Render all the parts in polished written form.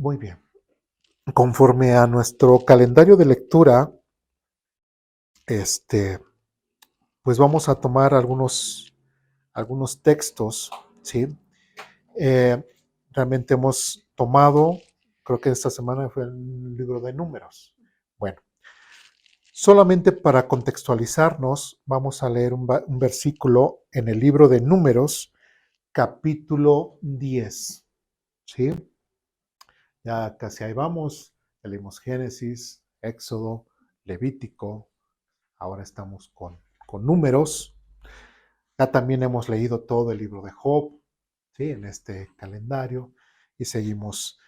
Muy bien. Conforme a nuestro calendario de lectura, pues vamos a tomar algunos textos, ¿sí? Eh, Realmente hemos tomado, creo que esta semana fue el libro de Números. Bueno, solamente para contextualizarnos, vamos a leer un versículo en el libro de Números, capítulo 10, ¿sí? Ya casi ahí vamos, ya leímos Génesis, Éxodo, Levítico, ahora estamos con Números. Ya también hemos leído todo el libro de Job, ¿sí? En este calendario y seguimos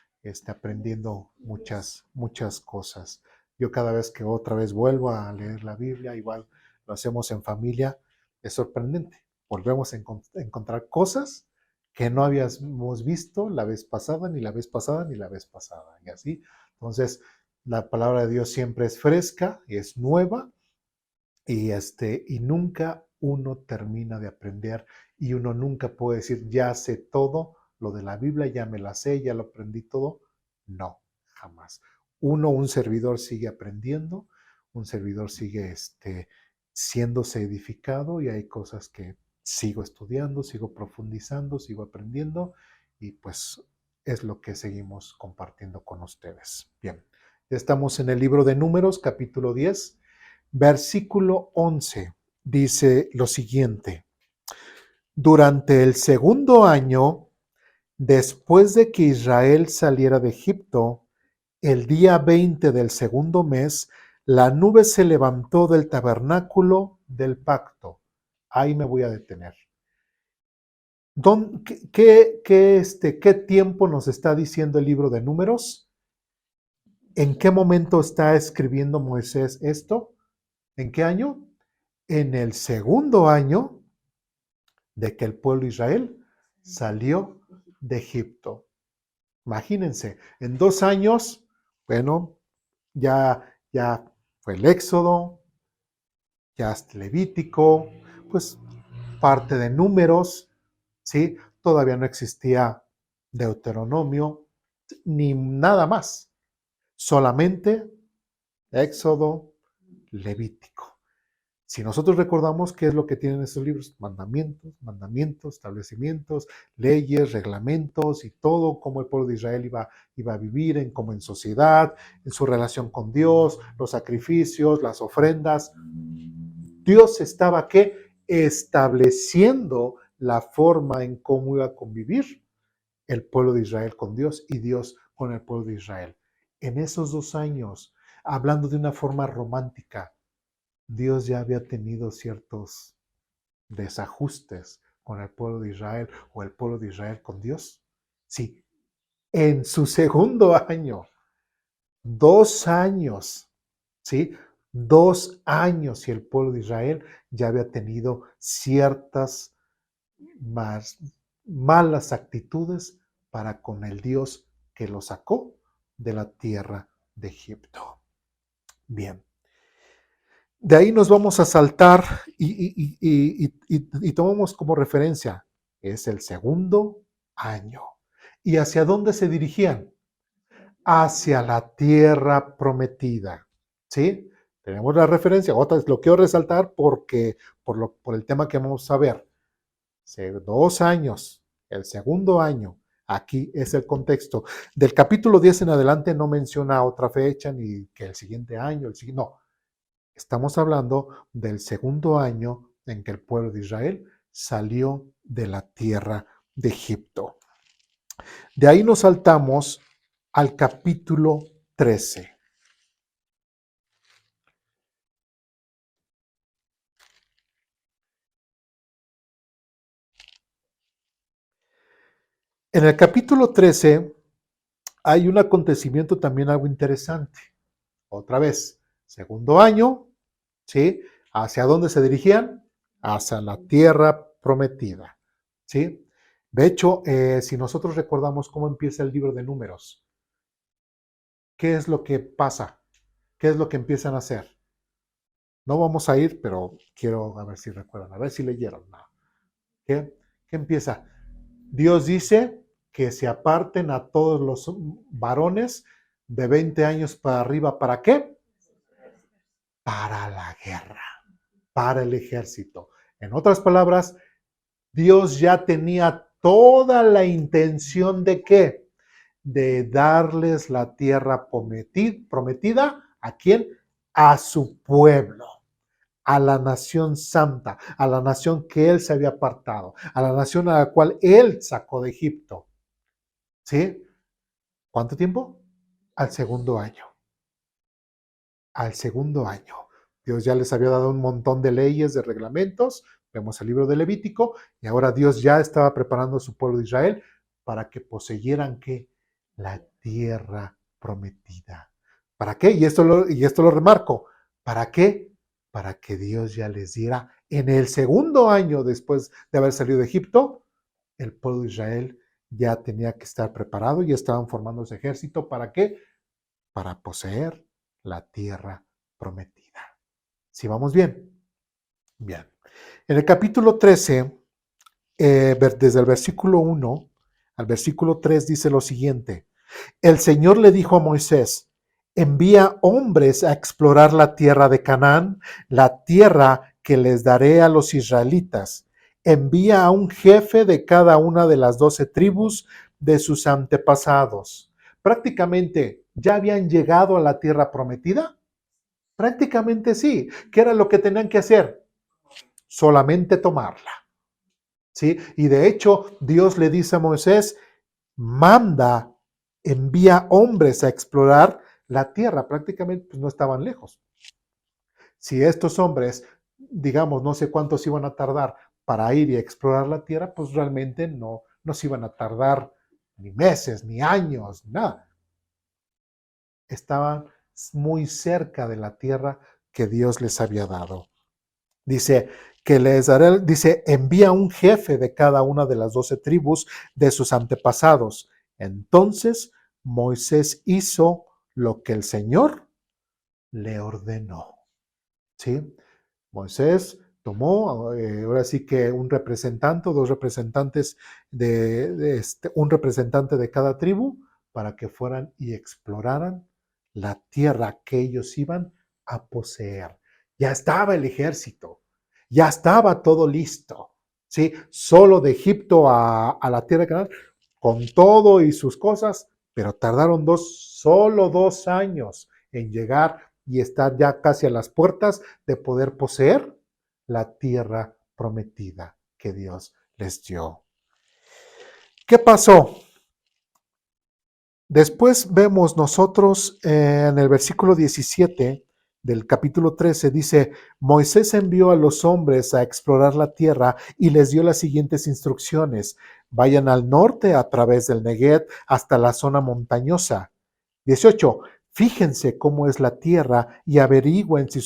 aprendiendo muchas cosas. Yo cada vez que otra vez vuelvo a leer la Biblia, igual lo hacemos en familia, es sorprendente. Volvemos a encontrar cosas que no habíamos visto la vez pasada, ni la vez pasada, ni la vez pasada, y así. Entonces, la palabra de Dios siempre es fresca, es nueva, y nunca uno termina de aprender y uno nunca puede decir, ya sé todo lo de la Biblia, ya me la sé, ya lo aprendí todo. No, jamás. Un servidor sigue aprendiendo, un servidor sigue siéndose edificado y hay cosas que sigo estudiando, sigo profundizando, sigo aprendiendo y pues es lo que seguimos compartiendo con ustedes. Bien, ya estamos en el libro de Números, capítulo 10. Versículo 11 dice lo siguiente: durante el segundo año, después de que Israel saliera de Egipto, el día 20 del segundo mes, la nube se levantó del tabernáculo del pacto. Ahí me voy a detener. ¿Qué tiempo nos está diciendo el libro de Números? ¿En qué momento está escribiendo Moisés esto? ¿En qué año? En el segundo año de que el pueblo de Israel salió de Egipto. Imagínense, en 2 años, bueno, ya fue el Éxodo, ya es Levítico, pues parte de Números, ¿sí? Todavía no existía Deuteronomio, ni nada más, solamente Éxodo, Levítico. Si nosotros recordamos qué es lo que tienen estos libros, mandamientos, establecimientos, leyes, reglamentos y todo, cómo el pueblo de Israel iba a vivir como en sociedad, en su relación con Dios, los sacrificios, las ofrendas. Dios estaba estableciendo la forma en cómo iba a convivir el pueblo de Israel con Dios y Dios con el pueblo de Israel. En esos 2 años, hablando de una forma romántica, Dios ya había tenido ciertos desajustes con el pueblo de Israel o el pueblo de Israel con Dios. Sí, en su segundo año, 2 años, ¿sí? 2 años y el pueblo de Israel ya había tenido ciertas más malas actitudes para con el Dios que lo sacó de la tierra de Egipto. Bien. De ahí nos vamos a saltar y tomamos como referencia, es el segundo año. ¿Y hacia dónde se dirigían? Hacia la tierra prometida. ¿Sí? Tenemos la referencia. Otra vez lo quiero resaltar porque por el tema que vamos a ver. 2 años, el segundo año. Aquí es el contexto. Del capítulo 10 en adelante no menciona otra fecha ni que el siguiente año, no. Estamos hablando del segundo año en que el pueblo de Israel salió de la tierra de Egipto. De ahí nos saltamos al capítulo 13. En el capítulo 13 hay un acontecimiento también algo interesante. Otra vez, segundo año, ¿sí? ¿Hacia dónde se dirigían? Hacia la tierra prometida, ¿sí? De hecho, si nosotros recordamos cómo empieza el libro de Números, ¿qué es lo que pasa? ¿Qué es lo que empiezan a hacer? No vamos a ir, pero quiero a ver si recuerdan, a ver si leyeron. No. ¿Qué empieza? Dios dice, que se aparten a todos los varones de 20 años para arriba. ¿Para qué? Para la guerra, para el ejército. En otras palabras, Dios ya tenía toda la intención de ¿qué? De darles la tierra prometida. ¿A quién? A su pueblo, a la nación santa, a la nación que él se había apartado, a la nación a la cual él sacó de Egipto. ¿Sí? ¿Cuánto tiempo? Al segundo año. Al segundo año. Dios ya les había dado un montón de leyes, de reglamentos. Vemos el libro de Levítico. Y ahora Dios ya estaba preparando a su pueblo de Israel para que poseyeran ¿qué? La tierra prometida. ¿Para qué? Y esto lo remarco. ¿Para qué? Para que Dios ya les diera en el segundo año después de haber salido de Egipto, el pueblo de Israel ya tenía que estar preparado y estaban formando su ejército. ¿Para qué? Para poseer la tierra prometida. ¿Sí vamos bien? Bien. En el capítulo 13, desde el versículo 1 al versículo 3 dice lo siguiente. El Señor le dijo a Moisés, envía hombres a explorar la tierra de Canaán, la tierra que les daré a los israelitas. Envía a un jefe de cada una de las 12 tribus de sus antepasados. Prácticamente, ¿ya habían llegado a la tierra prometida? Prácticamente sí. ¿Qué era lo que tenían que hacer? Solamente tomarla. ¿Sí? Y de hecho, Dios le dice a Moisés, envía hombres a explorar la tierra. Prácticamente pues, no estaban lejos. Si estos hombres, digamos, no sé cuántos iban a tardar para ir y explorar la tierra, pues realmente no se iban a tardar ni meses, ni años, nada. Estaban muy cerca de la tierra que Dios les había dado. Dice que les daré, dice, envía un jefe de cada una de las 12 tribus de sus antepasados. Entonces Moisés hizo lo que el Señor le ordenó. ¿Sí? Moisés tomó, ahora sí que un representante, dos representantes un representante de cada tribu para que fueran y exploraran la tierra que ellos iban a poseer. Ya estaba el ejército, ya estaba todo listo, ¿sí? Solo de Egipto a la tierra de Canaán, con todo y sus cosas, pero tardaron solo 2 años en llegar y estar ya casi a las puertas de poder poseer la tierra prometida que Dios les dio. ¿Qué pasó? Después vemos nosotros en el versículo 17 del capítulo 13, dice, Moisés envió a los hombres a explorar la tierra y les dio las siguientes instrucciones. Vayan al norte a través del Neguev hasta la zona montañosa. 18. Fíjense cómo es la tierra y averigüen si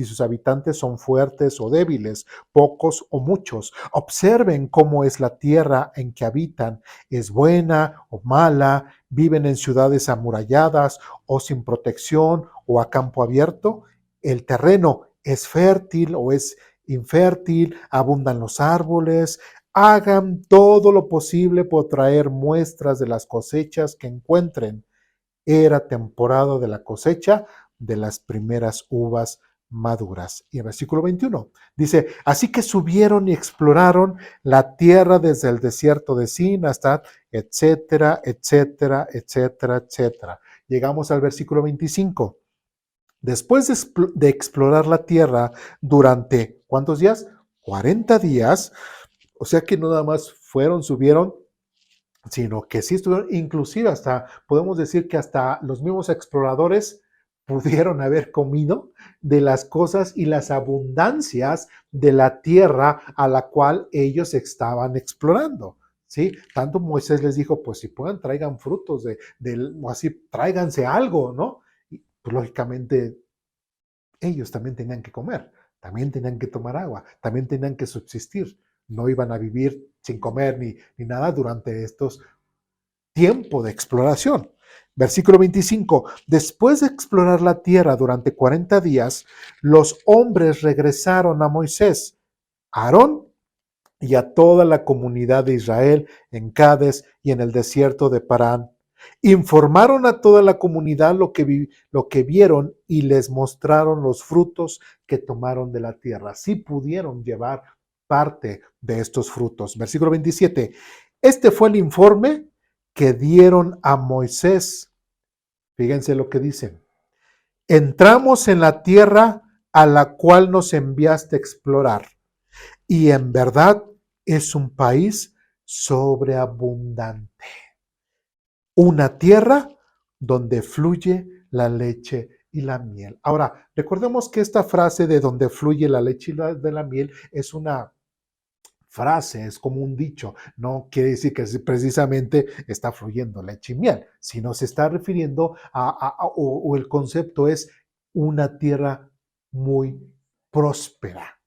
sus habitantes son fuertes o débiles, pocos o muchos. Observen cómo es la tierra en que habitan. ¿Es buena o mala? ¿Viven en ciudades amuralladas o sin protección o a campo abierto? ¿El terreno es fértil o es infértil? ¿Abundan los árboles? Hagan todo lo posible por traer muestras de las cosechas que encuentren. Era temporada de la cosecha de las primeras uvas maduras. Y el versículo 21 dice, así que subieron y exploraron la tierra desde el desierto de Sin hasta etcétera, etcétera, etcétera, etcétera. Llegamos al versículo 25. Después de explorar la tierra durante, ¿cuántos días? 40 días. O sea que no nada más subieron, sino que sí estuvieron, inclusive hasta, podemos decir que hasta los mismos exploradores pudieron haber comido de las cosas y las abundancias de la tierra a la cual ellos estaban explorando. ¿Sí? Tanto Moisés les dijo, pues si puedan, traigan frutos o así, tráiganse algo, ¿no? Y pues lógicamente ellos también tenían que comer, también tenían que tomar agua, también tenían que subsistir. No iban a vivir sin comer ni nada durante estos tiempos de exploración. Versículo 25. Después de explorar la tierra durante 40 días, los hombres regresaron a Moisés, Aarón y a toda la comunidad de Israel en Cades y en el desierto de Parán. Informaron a toda la comunidad lo que vieron y les mostraron los frutos que tomaron de la tierra. Sí pudieron llevar parte de estos frutos. Versículo 27. Este fue el informe que dieron a Moisés. Fíjense lo que dicen. Entramos en la tierra a la cual nos enviaste a explorar. Y en verdad es un país sobreabundante. Una tierra donde fluye la leche y la miel. Ahora, recordemos que esta frase de donde fluye la leche y de la miel es una frase, es como un dicho. No quiere decir que precisamente está fluyendo leche y miel, sino se está refiriendo o el concepto es una tierra muy próspera.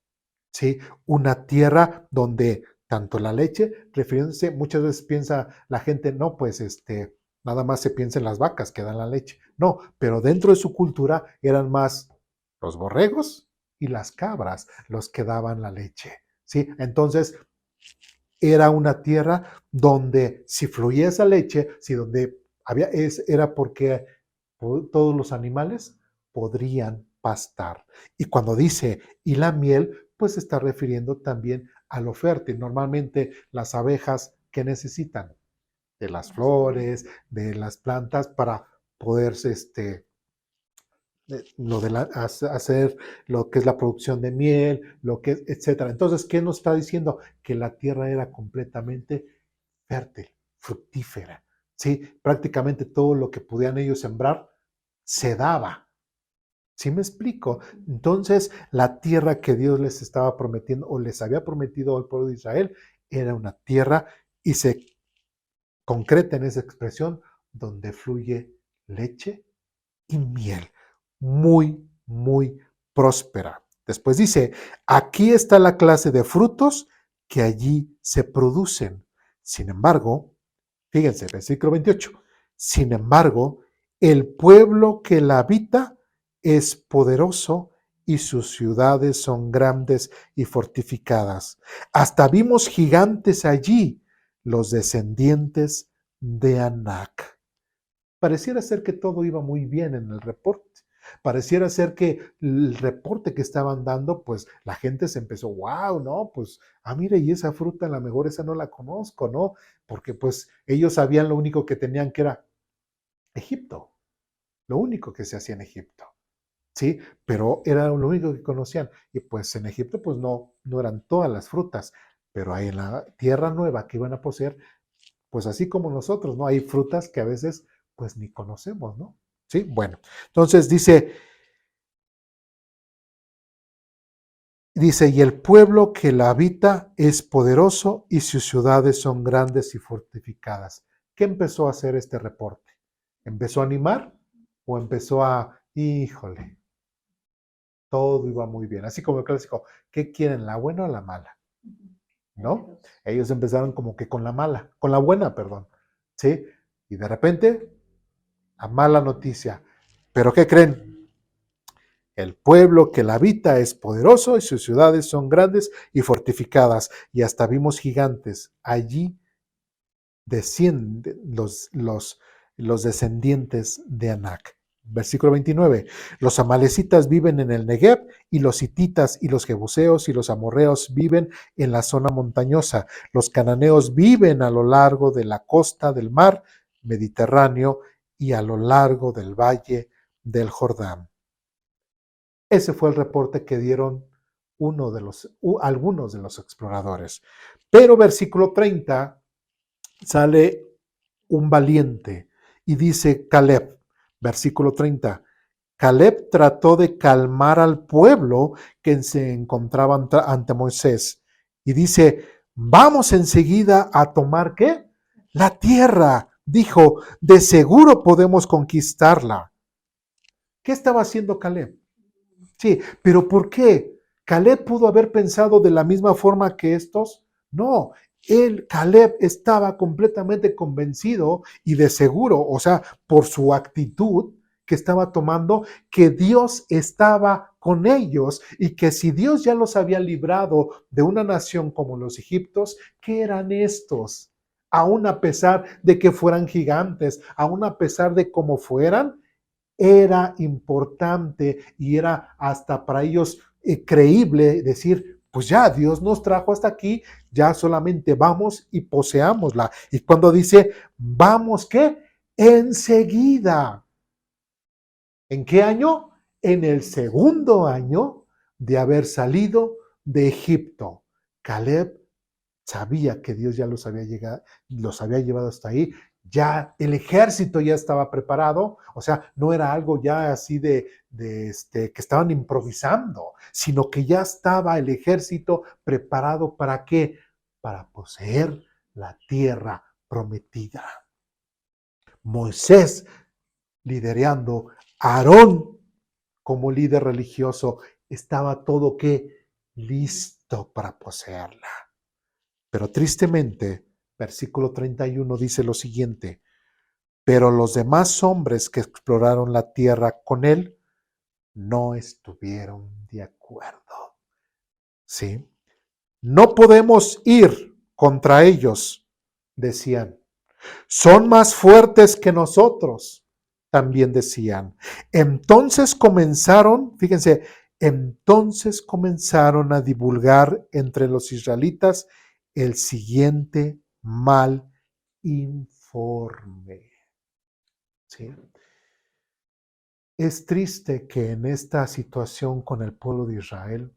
¿Sí? Una tierra donde tanto la leche, refiriéndose, muchas veces piensa la gente, no, pues nada más se piensa en las vacas que dan la leche. No, pero dentro de su cultura eran más los borregos y las cabras los que daban la leche. ¿Sí? Entonces, era una tierra donde si fluía esa leche, si donde era porque todos los animales podrían pastar. Y cuando dice y la miel, pues se está refiriendo también a lo fértil. Normalmente las abejas, ¿qué necesitan? De las flores, de las plantas para poderse hacer lo que es la producción de miel, lo que es, etcétera. Entonces, ¿qué nos está diciendo? Que la tierra era completamente fértil, fructífera. ¿Sí? Prácticamente todo lo que podían ellos sembrar se daba. ¿Sí me explico? Entonces, la tierra que Dios les estaba prometiendo o les había prometido al pueblo de Israel era una tierra y se concreta en esa expresión donde fluye leche y miel. Muy, muy próspera. Después dice, aquí está la clase de frutos que allí se producen. Sin embargo, fíjense, versículo 28. Sin embargo, el pueblo que la habita es poderoso y sus ciudades son grandes y fortificadas. Hasta vimos gigantes allí, los descendientes de Anac. Pareciera ser que todo iba muy bien en el reporte. Pareciera ser que el reporte que estaban dando, pues la gente se empezó, wow, ¿no? Pues, mire, y esa fruta, a lo mejor esa no la conozco, ¿no? Porque pues ellos sabían lo único que tenían que era Egipto, lo único que se hacía en Egipto, ¿sí? Pero era lo único que conocían. Y pues en Egipto, pues no eran todas las frutas, pero ahí en la tierra nueva que iban a poseer, pues así como nosotros, ¿no? Hay frutas que a veces pues ni conocemos, ¿no? Sí, bueno, entonces dice, y el pueblo que la habita es poderoso y sus ciudades son grandes y fortificadas. ¿Qué empezó a hacer este reporte? ¿Empezó a animar o empezó híjole, todo iba muy bien? Así como el clásico, ¿qué quieren, la buena o la mala? ¿No? Ellos empezaron como que con la mala, con la buena, perdón, ¿sí? Y de repente, la mala noticia. ¿Pero qué creen? El pueblo que la habita es poderoso y sus ciudades son grandes y fortificadas, y hasta vimos gigantes. Allí descienden los descendientes de Anac. Versículo 29. Los amalecitas viven en el Negev, y los hititas y los jebuseos y los amorreos viven en la zona montañosa. Los cananeos viven a lo largo de la costa del mar Mediterráneo y a lo largo del valle del Jordán. Ese fue el reporte que dieron algunos de los exploradores. Pero versículo 30 sale un valiente y dice Caleb, versículo 30, Caleb trató de calmar al pueblo que se encontraba ante Moisés y dice, vamos enseguida a tomar ¿qué? La tierra. Dijo, de seguro podemos conquistarla. ¿Qué estaba haciendo Caleb? Sí, pero ¿por qué? ¿Caleb pudo haber pensado de la misma forma que estos? No, Caleb estaba completamente convencido y de seguro, o sea, por su actitud, que estaba tomando, que Dios estaba con ellos y que si Dios ya los había librado de una nación como los egipcios, ¿qué eran estos? Aún a pesar de que fueran gigantes, aún a pesar de cómo fueran, era importante y era hasta para ellos creíble decir, pues ya Dios nos trajo hasta aquí, ya solamente vamos y poseámosla. Y cuando dice, vamos, ¿qué? Enseguida. ¿En qué año? En el segundo año de haber salido de Egipto. Caleb sabía que Dios ya los había llevado hasta ahí, ya el ejército ya estaba preparado, o sea, no era algo ya así que estaban improvisando, sino que ya estaba el ejército preparado para qué, para poseer la tierra prometida. Moisés liderando, Aarón como líder religioso, estaba todo que listo para poseerla. Pero tristemente, versículo 31 dice lo siguiente, pero los demás hombres que exploraron la tierra con él no estuvieron de acuerdo. ¿Sí? No podemos ir contra ellos, decían. Son más fuertes que nosotros, también decían. Entonces comenzaron a divulgar entre los israelitas el siguiente mal informe. ¿Sí? Es triste que en esta situación con el pueblo de Israel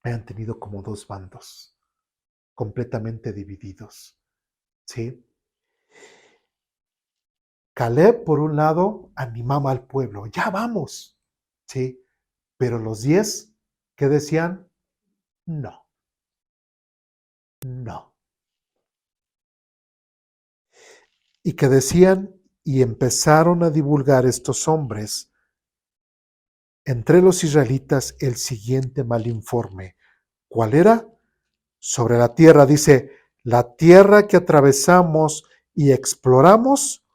hayan tenido como dos bandos completamente divididos. ¿Sí? Caleb, por un lado, animaba al pueblo, ya vamos, ¿sí? Pero los 10, ¿qué decían? No, no. Y que decían, y empezaron a divulgar estos hombres entre los israelitas el siguiente mal informe. ¿Cuál era? Sobre la tierra, dice, la tierra que atravesamos y exploramos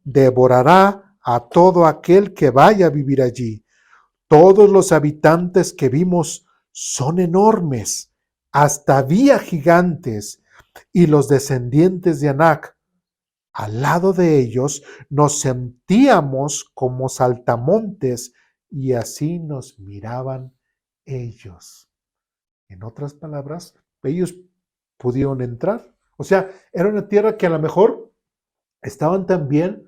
devorará a todo aquel que vaya a vivir allí. Todos los habitantes que vimos son enormes, hasta había gigantes, y los descendientes de Anac. Al lado de ellos nos sentíamos como saltamontes y así nos miraban ellos. En otras palabras, ellos pudieron entrar. O sea, era una tierra que a lo mejor estaban tan bien,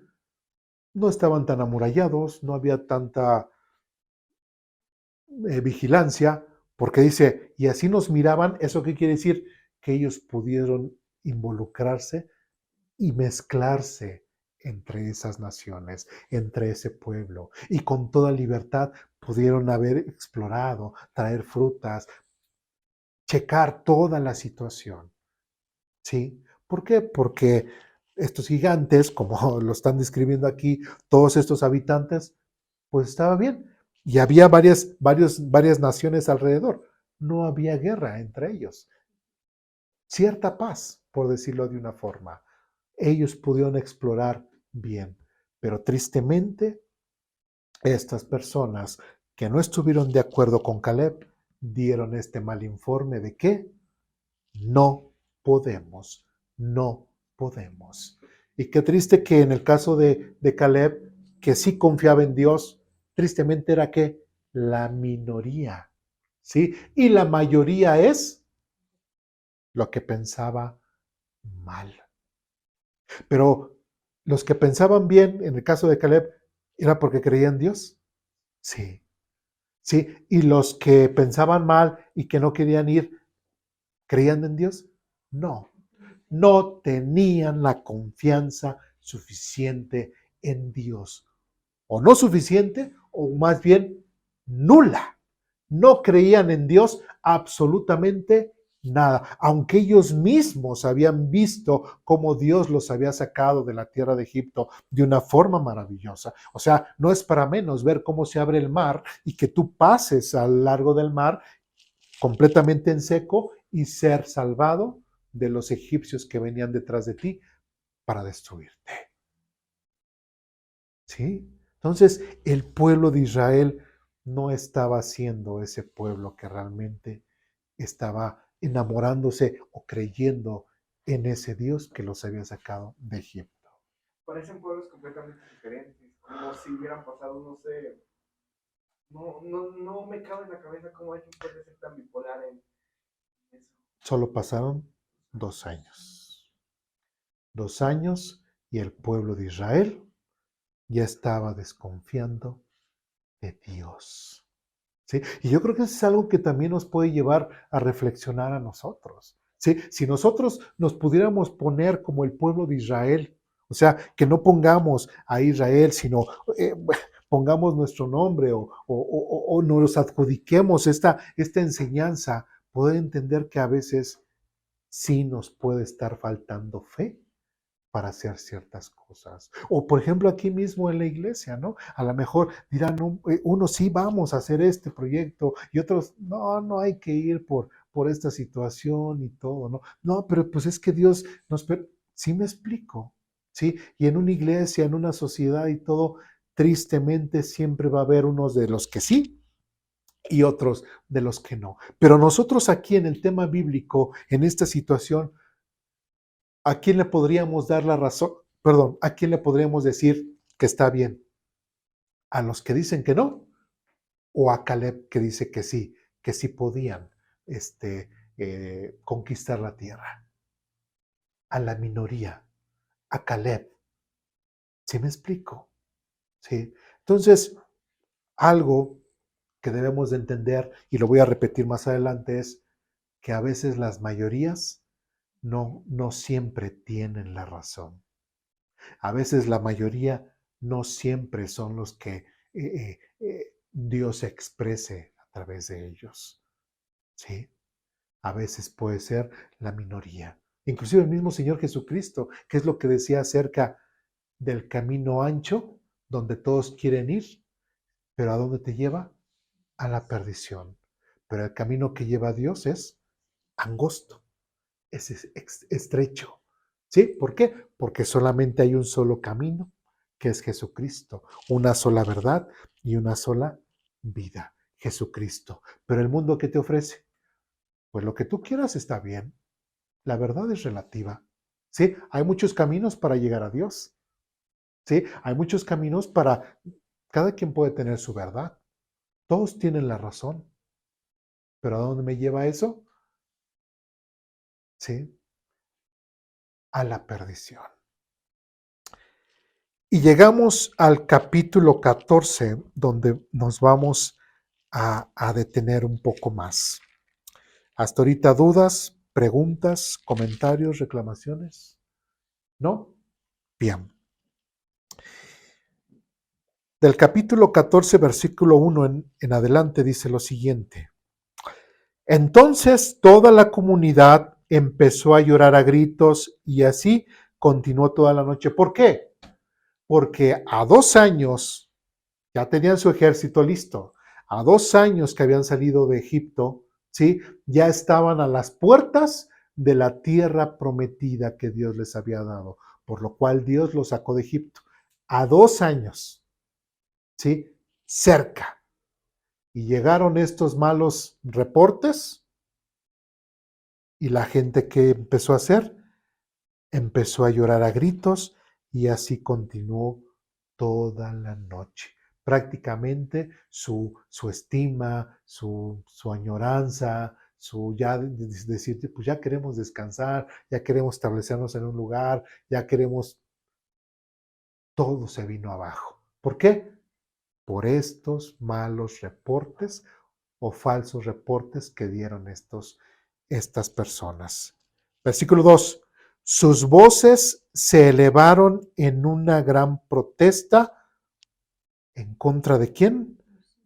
no estaban tan amurallados, no había tanta vigilancia, porque dice, y así nos miraban, ¿eso qué quiere decir? Que ellos pudieron involucrarse y mezclarse entre esas naciones, entre ese pueblo, y con toda libertad pudieron haber explorado, traer frutas, checar toda la situación, ¿sí? ¿Por qué? Porque estos gigantes, como lo están describiendo aquí, todos estos habitantes, pues estaba bien. Y había varias naciones alrededor. No había guerra entre ellos. Cierta paz, por decirlo de una forma. Ellos pudieron explorar bien. Pero tristemente, estas personas que no estuvieron de acuerdo con Caleb dieron este mal informe de que no podemos, no podemos. Y qué triste que en el caso de Caleb, que sí confiaba en Dios, tristemente era que la minoría, ¿sí? Y la mayoría es lo que pensaba mal. Pero los que pensaban bien, en el caso de Caleb, ¿era porque creían en Dios? Sí, sí. Y los que pensaban mal y que no querían ir, ¿creían en Dios? No. No tenían la confianza suficiente en Dios. O no suficiente, o más bien nula. No creían en Dios absolutamente nada, aunque ellos mismos habían visto cómo Dios los había sacado de la tierra de Egipto de una forma maravillosa. O sea, no es para menos ver cómo se abre el mar y que tú pases al largo del mar completamente en seco y ser salvado de los egipcios que venían detrás de ti para destruirte. ¿Sí? Entonces, el pueblo de Israel no estaba siendo ese pueblo que realmente estaba enamorándose o creyendo en ese Dios que los había sacado de Egipto. Parecen pueblos completamente diferentes, como si hubieran pasado, no sé, no me cabe en la cabeza cómo alguien puede ser tan bipolar en eso. Solo pasaron 2 años. 2 años y el pueblo de Israel ya estaba desconfiando de Dios. ¿Sí? Y yo creo que eso es algo que también nos puede llevar a reflexionar a nosotros. ¿Sí? Si nosotros nos pudiéramos poner como el pueblo de Israel, o sea, que no pongamos a Israel, sino pongamos nuestro nombre o nos adjudiquemos esta enseñanza, poder entender que a veces sí nos puede estar faltando fe para hacer ciertas cosas. O por ejemplo aquí mismo en la iglesia, ¿no? A lo mejor dirán, unos sí vamos a hacer este proyecto y otros, no hay que ir por esta situación y todo, ¿no? No, pero pues es que Dios sí me explico, ¿sí? Y en una iglesia, en una sociedad y todo, tristemente siempre va a haber unos de los que sí y otros de los que no. Pero nosotros aquí en el tema bíblico, en esta situación, ¿a quién le podríamos dar la razón? Perdón, ¿a quién le podríamos decir que está bien? ¿A los que dicen que no? ¿O a Caleb que dice que sí podían conquistar la tierra? A la minoría, a Caleb. ¿Sí me explico? ¿Sí? Entonces, algo que debemos de entender, y lo voy a repetir más adelante, es que a veces las mayorías no siempre tienen la razón. A veces la mayoría no siempre son los que Dios exprese a través de ellos. ¿Sí? A veces puede ser la minoría. Inclusive el mismo Señor Jesucristo, que es lo que decía acerca del camino ancho, donde todos quieren ir, pero ¿a dónde te lleva? A la perdición. Pero el camino que lleva a Dios es angosto, es estrecho. ¿Sí? ¿Por qué? Porque solamente hay un solo camino, que es Jesucristo, una sola verdad y una sola vida, Jesucristo. Pero el mundo, ¿qué te ofrece? Pues lo que tú quieras está bien. La verdad es relativa. ¿Sí? Hay muchos caminos para llegar a Dios. ¿Sí? Hay muchos caminos para... Cada quien puede tener su verdad. Todos tienen la razón. ¿Pero a dónde me lleva eso? ¿Sí? A la perdición. Y llegamos al capítulo 14, donde nos vamos a detener un poco más. Hasta ahorita dudas, preguntas, comentarios, reclamaciones. ¿No? Bien. Del capítulo 14, versículo 1 en adelante dice lo siguiente. Entonces toda la comunidad empezó a llorar a gritos y así continuó toda la noche. ¿Por qué? Porque a 2 años ya tenían su ejército listo. A 2 años que habían salido de Egipto, ¿sí? Ya estaban a las puertas de la tierra prometida que Dios les había dado, por lo cual Dios los sacó de Egipto. A 2 años, ¿sí? Cerca. Y llegaron estos malos reportes y la gente que empezó a hacer, empezó a llorar a gritos y así continuó toda la noche. Prácticamente su estima, su añoranza, su ya decir, pues ya queremos descansar, ya queremos establecernos en un lugar, ya queremos, todo se vino abajo. ¿Por qué? Por estos malos reportes o falsos reportes que dieron estas personas. Versículo 2. Sus voces se elevaron en una gran protesta en contra de ¿quién?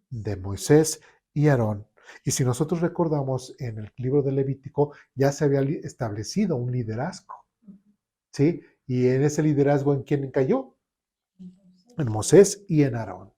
De Moisés y Aarón. Y si nosotros recordamos, en el libro de Levítico ya se había establecido un liderazgo, ¿sí? Y en ese liderazgo, ¿en quién cayó? En Moisés y en Aarón,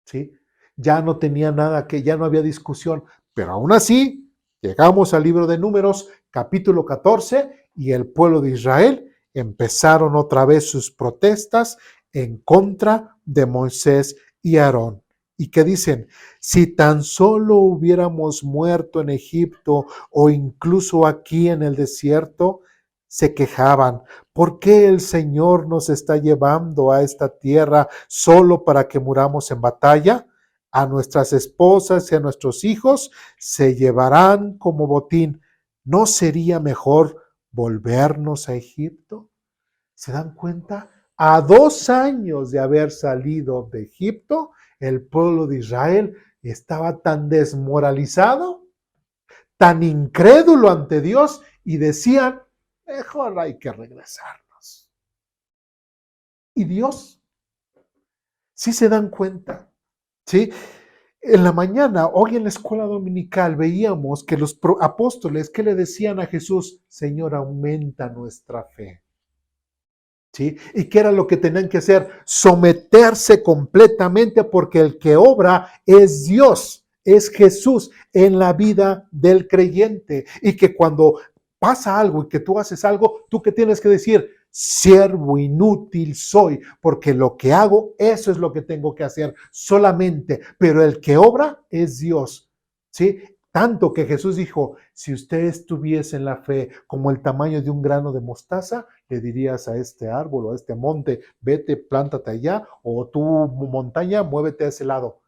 ¿sí? Ya no tenía nada que, ya no había discusión, pero aún así llegamos al libro de Números, capítulo 14, y el pueblo de Israel empezaron otra vez sus protestas en contra de Moisés y Aarón. ¿Y qué dicen? Si tan solo hubiéramos muerto en Egipto o incluso aquí en el desierto, se quejaban. ¿Por qué el Señor nos está llevando a esta tierra solo para que muramos en batalla? A nuestras esposas y a nuestros hijos se llevarán como botín. ¿No sería mejor volvernos a Egipto? ¿Se dan cuenta? A 2 años de haber salido de Egipto, el pueblo de Israel estaba tan desmoralizado, tan incrédulo ante Dios y decían, mejor hay que regresarnos. Y Dios, sí se dan cuenta, ¿sí? En la mañana, hoy en la escuela dominical, veíamos que los apóstoles, ¿qué le decían a Jesús? Señor, aumenta nuestra fe. ¿Sí? ¿Y qué era lo que tenían que hacer? Someterse completamente, porque el que obra es Dios, es Jesús en la vida del creyente. Y que cuando pasa algo y que tú haces algo, ¿tú qué tienes que decir? Siervo inútil soy, porque lo que hago, eso es lo que tengo que hacer solamente. Pero el que obra es Dios. ¿Sí? Tanto que Jesús dijo, si ustedes tuviesen la fe como el tamaño de un grano de mostaza, le dirías a este árbol o a este monte, vete, plántate allá, o tú montaña, muévete a ese lado.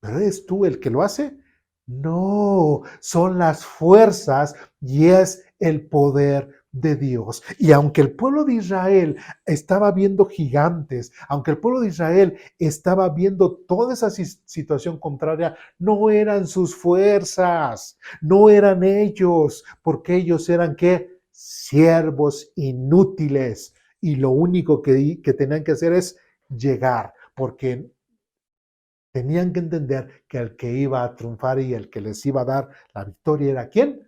¿Pero eres tú el que lo hace? No, son las fuerzas y es el poder de Dios. Y aunque el pueblo de Israel estaba viendo gigantes, aunque el pueblo de Israel estaba viendo toda esa situación contraria, no eran sus fuerzas, no eran ellos, porque ellos eran ¿qué? Siervos inútiles. Y lo único que tenían que hacer es llegar, porque tenían que entender que el que iba a triunfar y el que les iba a dar la victoria era ¿quién?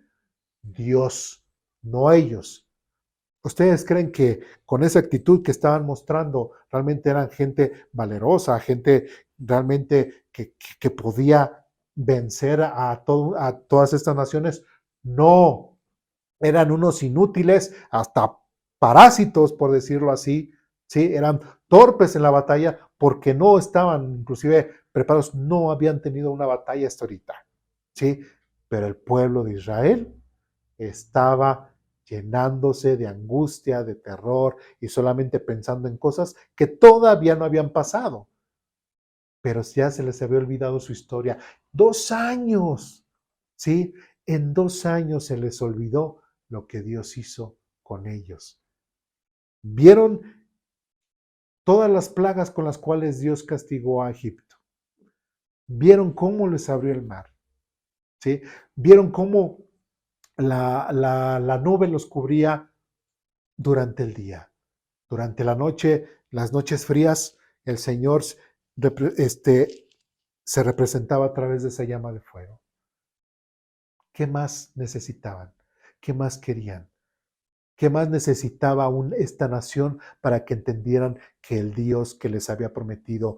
Dios, no ellos. ¿Ustedes creen que con esa actitud que estaban mostrando realmente eran gente valerosa, gente realmente que podía vencer a todas estas naciones? No, eran unos inútiles, hasta parásitos, por decirlo así, ¿sí? Eran torpes en la batalla porque no estaban inclusive preparados, no habían tenido una batalla hasta ahorita, ¿sí? Pero el pueblo de Israel estaba llenándose de angustia, de terror y solamente pensando en cosas que todavía no habían pasado, pero ya se les había olvidado su historia. 2 años, ¿sí? En 2 años se les olvidó lo que Dios hizo con ellos. Vieron todas las plagas con las cuales Dios castigó a Egipto. Vieron cómo les abrió el mar, ¿sí? Vieron cómo la nube los cubría durante el día. Durante la noche, las noches frías, el Señor se representaba a través de esa llama de fuego. ¿Qué más necesitaban? ¿Qué más querían? ¿Qué más necesitaba esta nación para que entendieran que el Dios que les había prometido,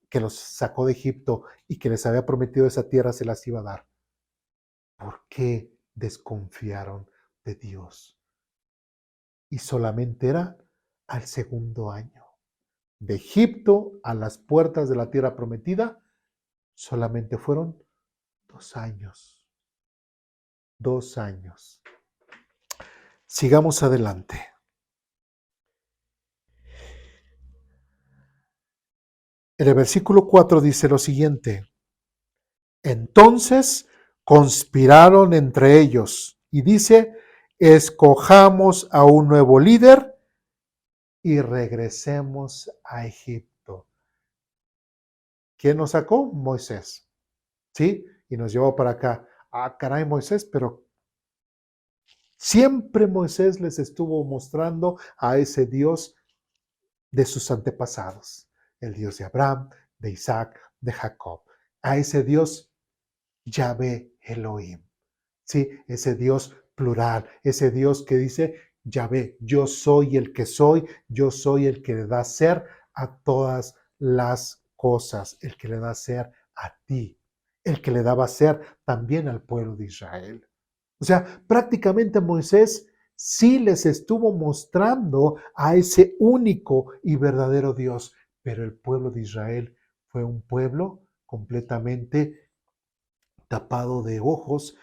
que los sacó de Egipto y que les había prometido esa tierra se las iba a dar? ¿Por qué desconfiaron de Dios? Y solamente era al segundo año. De Egipto a las puertas de la tierra prometida, solamente fueron 2 años. 2 años. Sigamos adelante. En el versículo 4 dice lo siguiente: entonces conspiraron entre ellos y dice, escojamos a un nuevo líder y regresemos a Egipto. ¿Quién nos sacó? Moisés, ¿sí? Y nos llevó para acá. Ah, caray, Moisés, pero siempre Moisés les estuvo mostrando a ese Dios de sus antepasados, el Dios de Abraham, de Isaac, de Jacob, a ese Dios Yahvé Elohim, ¿sí? Ese Dios plural, ese Dios que dice, Yahvé, yo soy el que soy, yo soy el que le da ser a todas las cosas, el que le da ser a ti, el que le daba ser también al pueblo de Israel. O sea, prácticamente Moisés sí les estuvo mostrando a ese único y verdadero Dios, pero el pueblo de Israel fue un pueblo completamente tapado de ojos,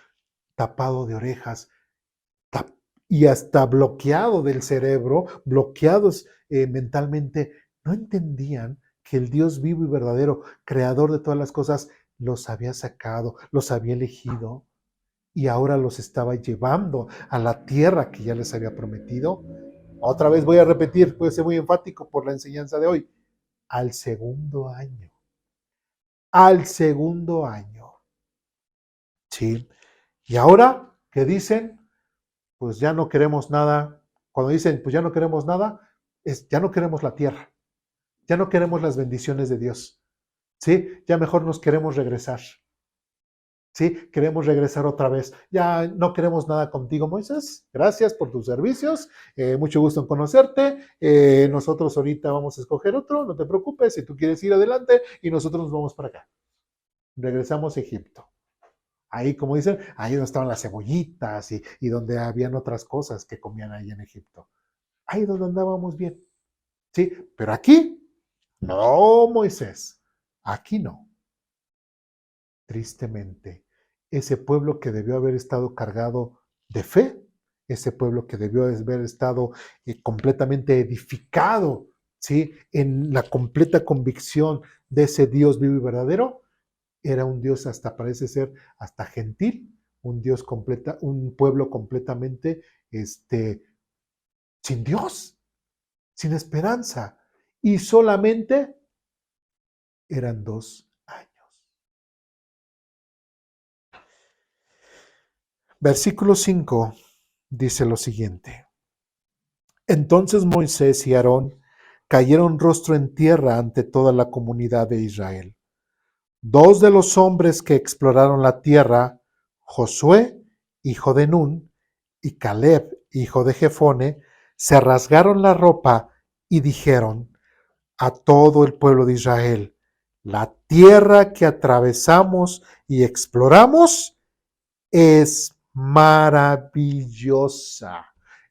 tapado de orejas, y hasta bloqueado del cerebro, bloqueados mentalmente. No entendían que el Dios vivo y verdadero, creador de todas las cosas, los había sacado, los había elegido y ahora los estaba llevando a la tierra que ya les había prometido. Otra vez voy a repetir, voy a ser muy enfático por la enseñanza de hoy. Al segundo año. Al segundo año. ¿Sí? Y ahora, ¿qué dicen? Pues ya no queremos nada. Cuando dicen, pues ya no queremos nada, ya no queremos la tierra. Ya no queremos las bendiciones de Dios. ¿Sí? Ya mejor nos queremos regresar. ¿Sí? Queremos regresar otra vez. Ya no queremos nada contigo, Moisés. Gracias por tus servicios. Mucho gusto en conocerte. Nosotros ahorita vamos a escoger otro. No te preocupes. Si tú quieres ir adelante y nosotros nos vamos para acá. Regresamos a Egipto. Ahí, como dicen, ahí donde estaban las cebollitas y donde habían otras cosas que comían ahí en Egipto. Ahí donde andábamos bien. ¿Sí? Pero aquí, no, Moisés. Aquí no. Tristemente, ese pueblo que debió haber estado cargado de fe, ese pueblo que debió haber estado completamente edificado, ¿sí? En la completa convicción de ese Dios vivo y verdadero, era un Dios hasta parece ser hasta gentil, un Dios un pueblo completamente sin Dios, sin esperanza, y solamente eran 2 años. Versículo 5 dice lo siguiente: Entonces Moisés y Aarón cayeron rostro en tierra ante toda la comunidad de Israel. 2 de los hombres que exploraron la tierra, Josué, hijo de Nun, y Caleb, hijo de Jefone, se rasgaron la ropa y dijeron a todo el pueblo de Israel: la tierra que atravesamos y exploramos es maravillosa.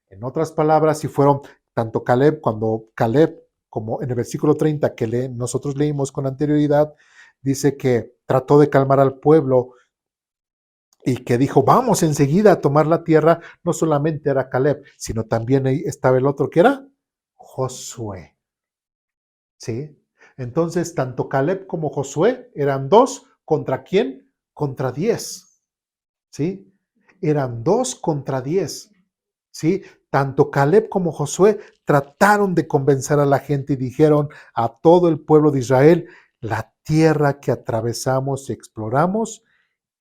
En otras palabras, si fueron tanto Caleb, cuando Caleb, como en el versículo 30 que nosotros leímos con anterioridad, dice que trató de calmar al pueblo y que dijo, vamos enseguida a tomar la tierra, no solamente era Caleb, sino también ahí estaba el otro que era Josué. ¿Sí? Entonces, tanto Caleb como Josué eran 2 contra ¿quién? Contra 10. ¿Sí? Eran 2 contra 10. ¿Sí? Tanto Caleb como Josué trataron de convencer a la gente y dijeron a todo el pueblo de Israel, la tierra que atravesamos y exploramos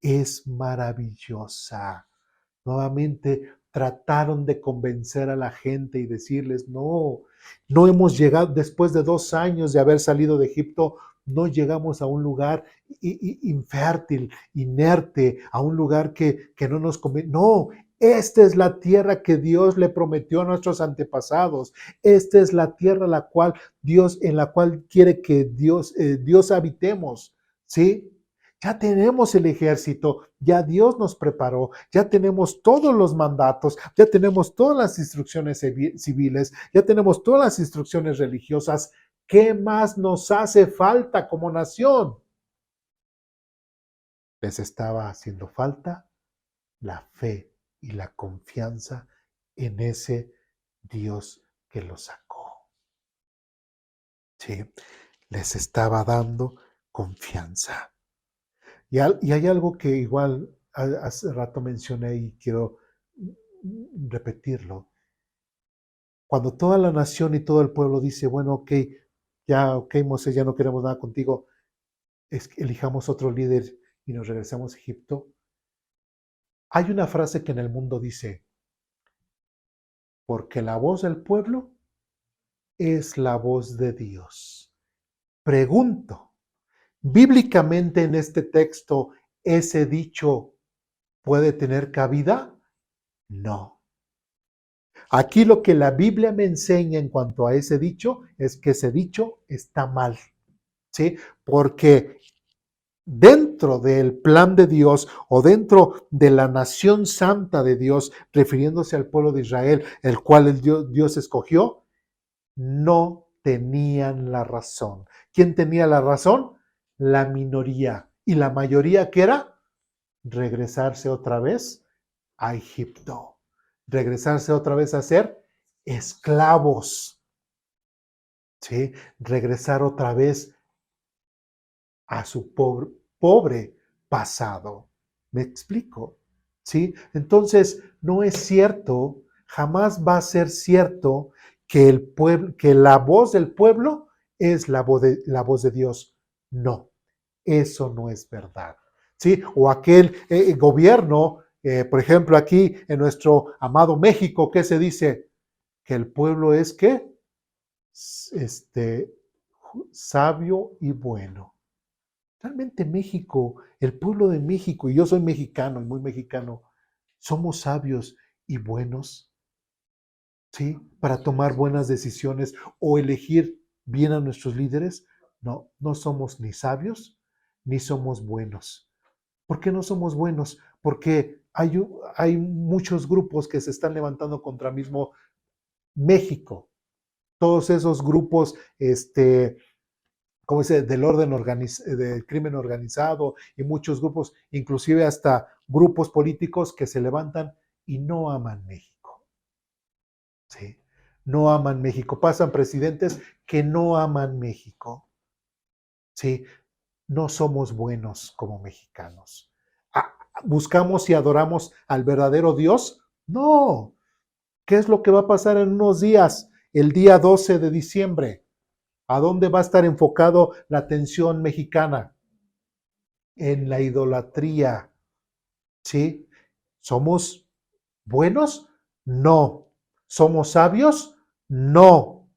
es maravillosa. Nuevamente trataron de convencer a la gente y decirles, no hemos llegado, después de 2 años de haber salido de Egipto, no llegamos a un lugar infértil, inerte, a un lugar que no nos conviene. No, esta es la tierra que Dios le prometió a nuestros antepasados. Esta es la tierra en la cual quiere que Dios habitemos, ¿sí? Ya tenemos el ejército, ya Dios nos preparó, ya tenemos todos los mandatos, ya tenemos todas las instrucciones civiles, ya tenemos todas las instrucciones religiosas. ¿Qué más nos hace falta como nación? Les estaba haciendo falta la fe y la confianza en ese Dios que los sacó. ¿Sí? Les estaba dando confianza. Y hay algo que igual hace rato mencioné y quiero repetirlo. Cuando toda la nación y todo el pueblo dice, bueno, ok, Moisés, ya no queremos nada contigo, elijamos otro líder y nos regresamos a Egipto. Hay una frase que en el mundo dice, porque la voz del pueblo es la voz de Dios. Pregunto, bíblicamente en este texto, ¿ese dicho puede tener cabida? No. Aquí lo que la Biblia me enseña en cuanto a ese dicho es que ese dicho está mal, ¿sí? Porque dentro del plan de Dios o dentro de la nación santa de Dios, refiriéndose al pueblo de Israel, el cual Dios escogió, no tenían la razón. ¿Quién tenía la razón? La minoría. ¿Y la mayoría qué era? Regresarse otra vez a Egipto. Regresarse otra vez a ser esclavos. ¿Sí? Regresar otra vez a su pobre pasado. ¿Me explico? ¿Sí? Entonces, no es cierto, jamás va a ser cierto que el pueblo, que la voz del pueblo es la voz de Dios. No, eso no es verdad. ¿Sí? O aquel gobierno, por ejemplo, aquí en nuestro amado México, ¿qué se dice? Que el pueblo es ¿qué? Sabio y bueno. Realmente México, el pueblo de México, y yo soy mexicano y muy mexicano, somos sabios y buenos, ¿sí? Para tomar buenas decisiones o elegir bien a nuestros líderes. No, no somos ni sabios ni somos buenos. ¿Por qué no somos buenos? Porque hay muchos grupos que se están levantando contra mismo México. Todos esos grupos, ¿cómo dice? Del crimen organizado y muchos grupos, inclusive hasta grupos políticos que se levantan y no aman México. ¿Sí? No aman México. Pasan presidentes que no aman México. ¿Sí? No somos buenos como mexicanos. ¿Buscamos y adoramos al verdadero Dios? No. ¿Qué es lo que va a pasar en unos días? El día 12 de diciembre. ¿A dónde va a estar enfocado la atención mexicana? En la idolatría. ¿Sí? ¿Somos buenos? No. ¿Somos sabios? No.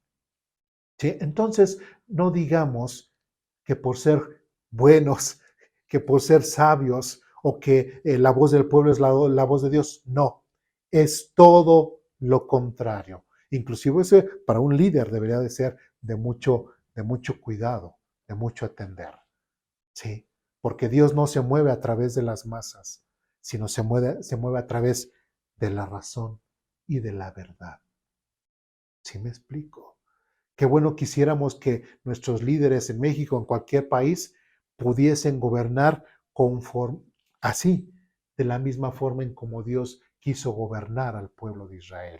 ¿Sí? Entonces, no digamos que por ser buenos, que por ser sabios o que la voz del pueblo es la voz de Dios. No. Es todo lo contrario. Inclusive ese para un líder debería de ser de mucho cuidado, de mucho atender. ¿Sí? Porque Dios no se mueve a través de las masas, sino se mueve a través de la razón y de la verdad. ¿Sí me explico? Qué bueno quisiéramos que nuestros líderes en México, en cualquier país, pudiesen gobernar así, de la misma forma en como Dios quiso gobernar al pueblo de Israel.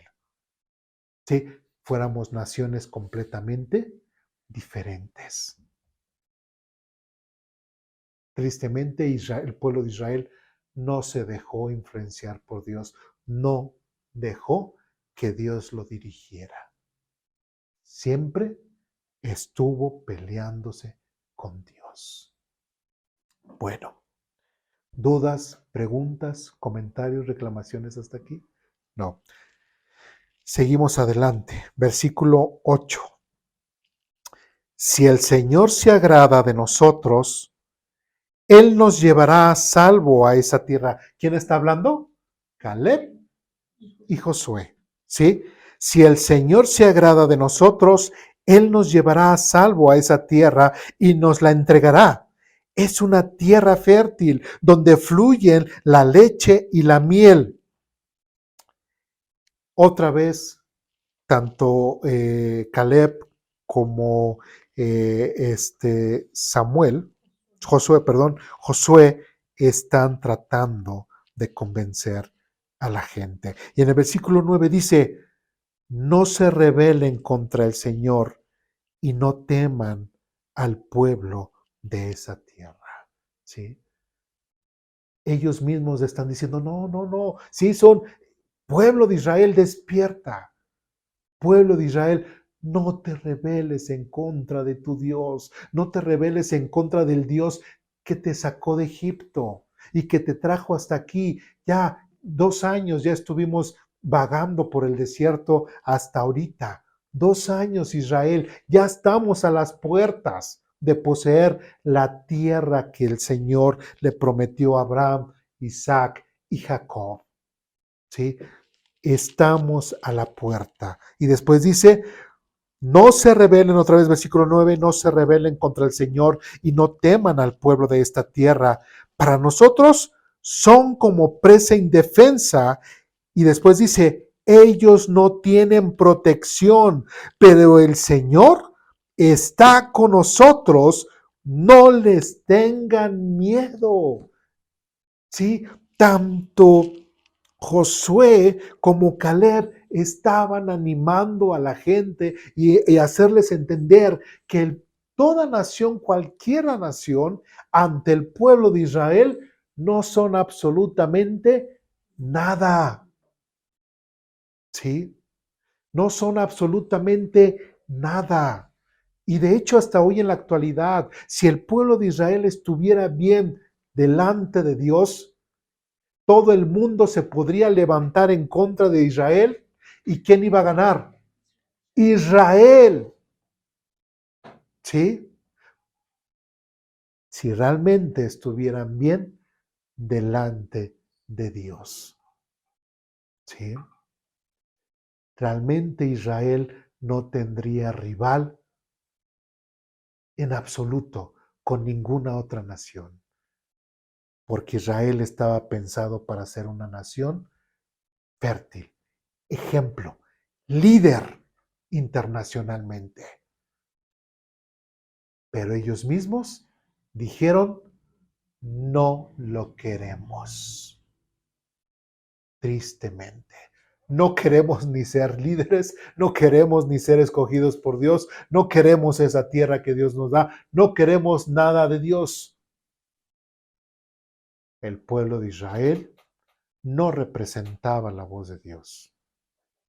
¿Sí? Fuéramos naciones completamente diferentes. Tristemente, el pueblo de Israel no se dejó influenciar por Dios, no dejó que Dios lo dirigiera. Siempre estuvo peleándose con Dios. Bueno, ¿dudas, preguntas, comentarios, reclamaciones hasta aquí? No. Seguimos adelante. Versículo 8. Si el Señor se agrada de nosotros, Él nos llevará a salvo a esa tierra. ¿Quién está hablando? Caleb y Josué. ¿Sí? Si el Señor se agrada de nosotros, Él nos llevará a salvo a esa tierra y nos la entregará. Es una tierra fértil donde fluyen la leche y la miel. Otra vez, tanto Caleb como Josué están tratando de convencer a la gente. Y en el versículo 9 dice, no se rebelen contra el Señor y no teman al pueblo de esa tierra. ¿Sí? Ellos mismos están diciendo, no, sí son pueblo de Israel, despierta. Pueblo de Israel, no te rebeles en contra de tu Dios, no te rebeles en contra del Dios que te sacó de Egipto y que te trajo hasta aquí. Ya 2 años ya estuvimos vagando por el desierto hasta ahorita. 2 años, Israel, ya estamos a las puertas de poseer la tierra que el Señor le prometió a Abraham, Isaac y Jacob. ¿Sí? Estamos a la puerta. Y después dice, no se rebelen, otra vez versículo 9, no se rebelen contra el Señor y no teman al pueblo de esta tierra. Para nosotros son como presa indefensa. Y después dice, ellos no tienen protección, pero el Señor está con nosotros, no les tengan miedo. ¿Sí? Tanto Josué como Caleb estaban animando a la gente y hacerles entender que toda nación, cualquier nación, ante el pueblo de Israel, no son absolutamente nada. ¿Sí? No son absolutamente nada. Y de hecho, hasta hoy en la actualidad, si el pueblo de Israel estuviera bien delante de Dios, todo el mundo se podría levantar en contra de Israel. ¿Y quién iba a ganar? Israel. ¿Sí? Si realmente estuvieran bien delante de Dios. ¿Sí? Realmente Israel no tendría rival en absoluto con ninguna otra nación, porque Israel estaba pensado para ser una nación fértil, ejemplo, líder internacionalmente. Pero ellos mismos dijeron, no lo queremos. Tristemente. No queremos ni ser líderes, no queremos ni ser escogidos por Dios, no queremos esa tierra que Dios nos da, no queremos nada de Dios. El pueblo de Israel no representaba la voz de Dios.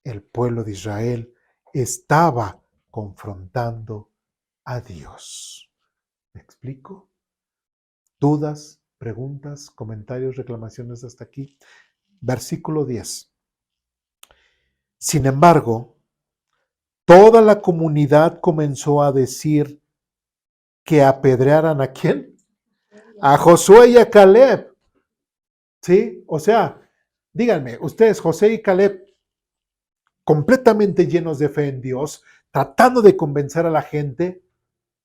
El pueblo de Israel estaba confrontando a Dios. ¿Me explico? ¿Dudas, preguntas, comentarios, reclamaciones hasta aquí? Versículo 10. Sin embargo, toda la comunidad comenzó a decir que apedrearan ¿a quién? A Josué y a Caleb. ¿Sí? O sea, díganme, ustedes, José y Caleb, completamente llenos de fe en Dios, tratando de convencer a la gente,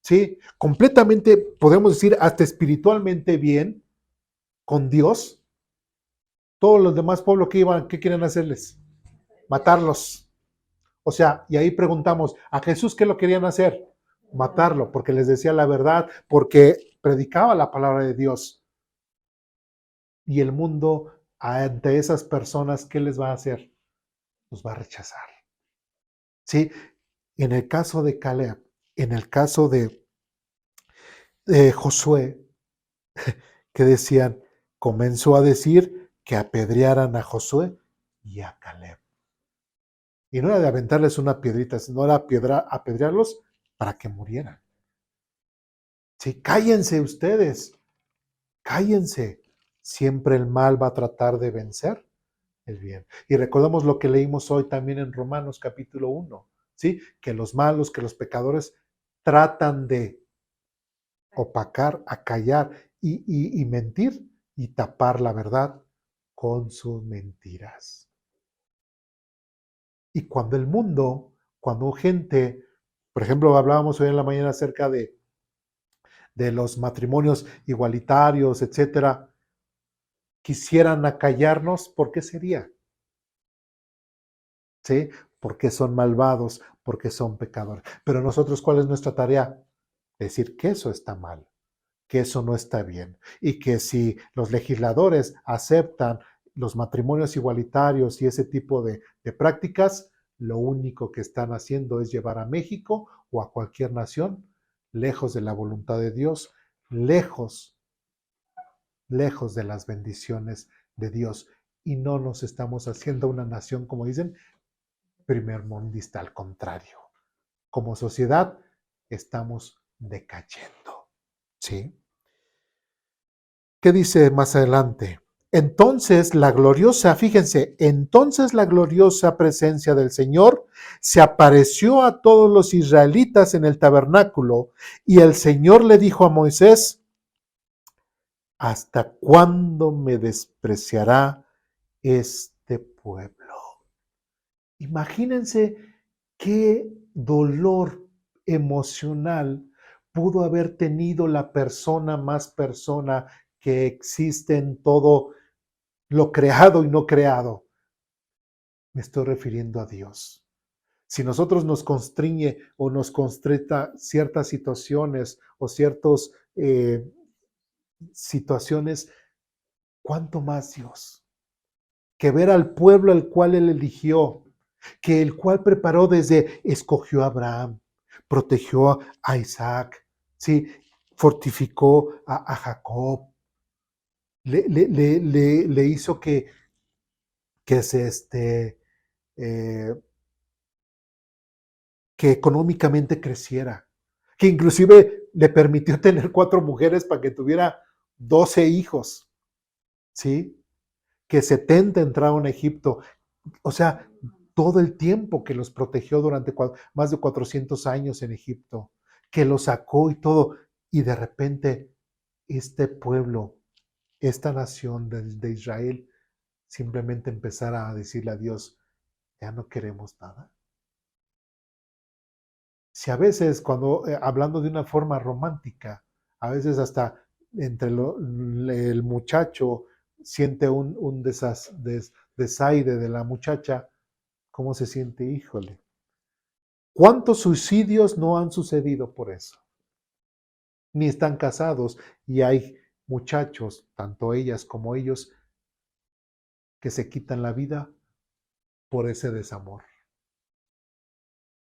¿sí? Completamente, podemos decir, hasta espiritualmente bien con Dios. Todos los demás pueblos que iban, ¿qué quieren hacerles? Matarlos. O sea, y ahí preguntamos, ¿a Jesús qué lo querían hacer? Matarlo, porque les decía la verdad, porque predicaba la palabra de Dios. Y el mundo, ante esas personas, ¿qué les va a hacer? Los va a rechazar. ¿Sí? En el caso de Caleb, en el caso de Josué, que decían, comenzó a decir que apedrearan a Josué y a Caleb. Y no era de aventarles una piedrita, sino era apedrearlos para que murieran. Sí, cállense ustedes, cállense. Siempre el mal va a tratar de vencer el bien. Y recordemos lo que leímos hoy también en Romanos capítulo 1, ¿sí? Que los malos, que los pecadores tratan de opacar, acallar y mentir y tapar la verdad con sus mentiras. Y cuando el mundo, cuando gente, por ejemplo, hablábamos hoy en la mañana acerca de los matrimonios igualitarios, etcétera, quisieran acallarnos, ¿por qué sería? ¿Sí? Porque son malvados, porque son pecadores. Pero nosotros, ¿cuál es nuestra tarea? Decir que eso está mal, que eso no está bien. Y que si los legisladores aceptan los matrimonios igualitarios y ese tipo de prácticas, lo único que están haciendo es llevar a México o a cualquier nación lejos de la voluntad de Dios, lejos de las bendiciones de Dios. Y no nos estamos haciendo una nación, como dicen, primermundista, al contrario. Como sociedad estamos decayendo. ¿Sí? ¿Qué dice más adelante? Entonces la gloriosa, fíjense, entonces la gloriosa presencia del Señor se apareció a todos los israelitas en el tabernáculo y el Señor le dijo a Moisés, ¿hasta cuándo me despreciará este pueblo? Imagínense qué dolor emocional pudo haber tenido la persona más persona que existe en todo lo creado y no creado. Me estoy refiriendo a Dios. Si nosotros nos constriñe o nos constreta ciertas situaciones o ciertas situaciones, ¿cuánto más Dios? Que ver al pueblo al cual Él eligió, que el cual preparó escogió a Abraham, protegió a Isaac, ¿sí? Fortificó a Jacob, le hizo que eh, que económicamente creciera, que inclusive le permitió tener 4 mujeres para que tuviera 12 hijos, ¿sí? Que 70 entraron a Egipto. O sea, todo el tiempo que los protegió durante más de 400 años en Egipto, que los sacó y todo, y de repente este pueblo, esta nación de Israel, simplemente empezara a decirle a Dios, ya no queremos nada. Si a veces, cuando hablando de una forma romántica, a veces hasta entre el muchacho siente un desaire de la muchacha, ¿cómo se siente? Híjole. ¿Cuántos suicidios no han sucedido por eso? Ni están casados y hay muchachos, tanto ellas como ellos, que se quitan la vida por ese desamor.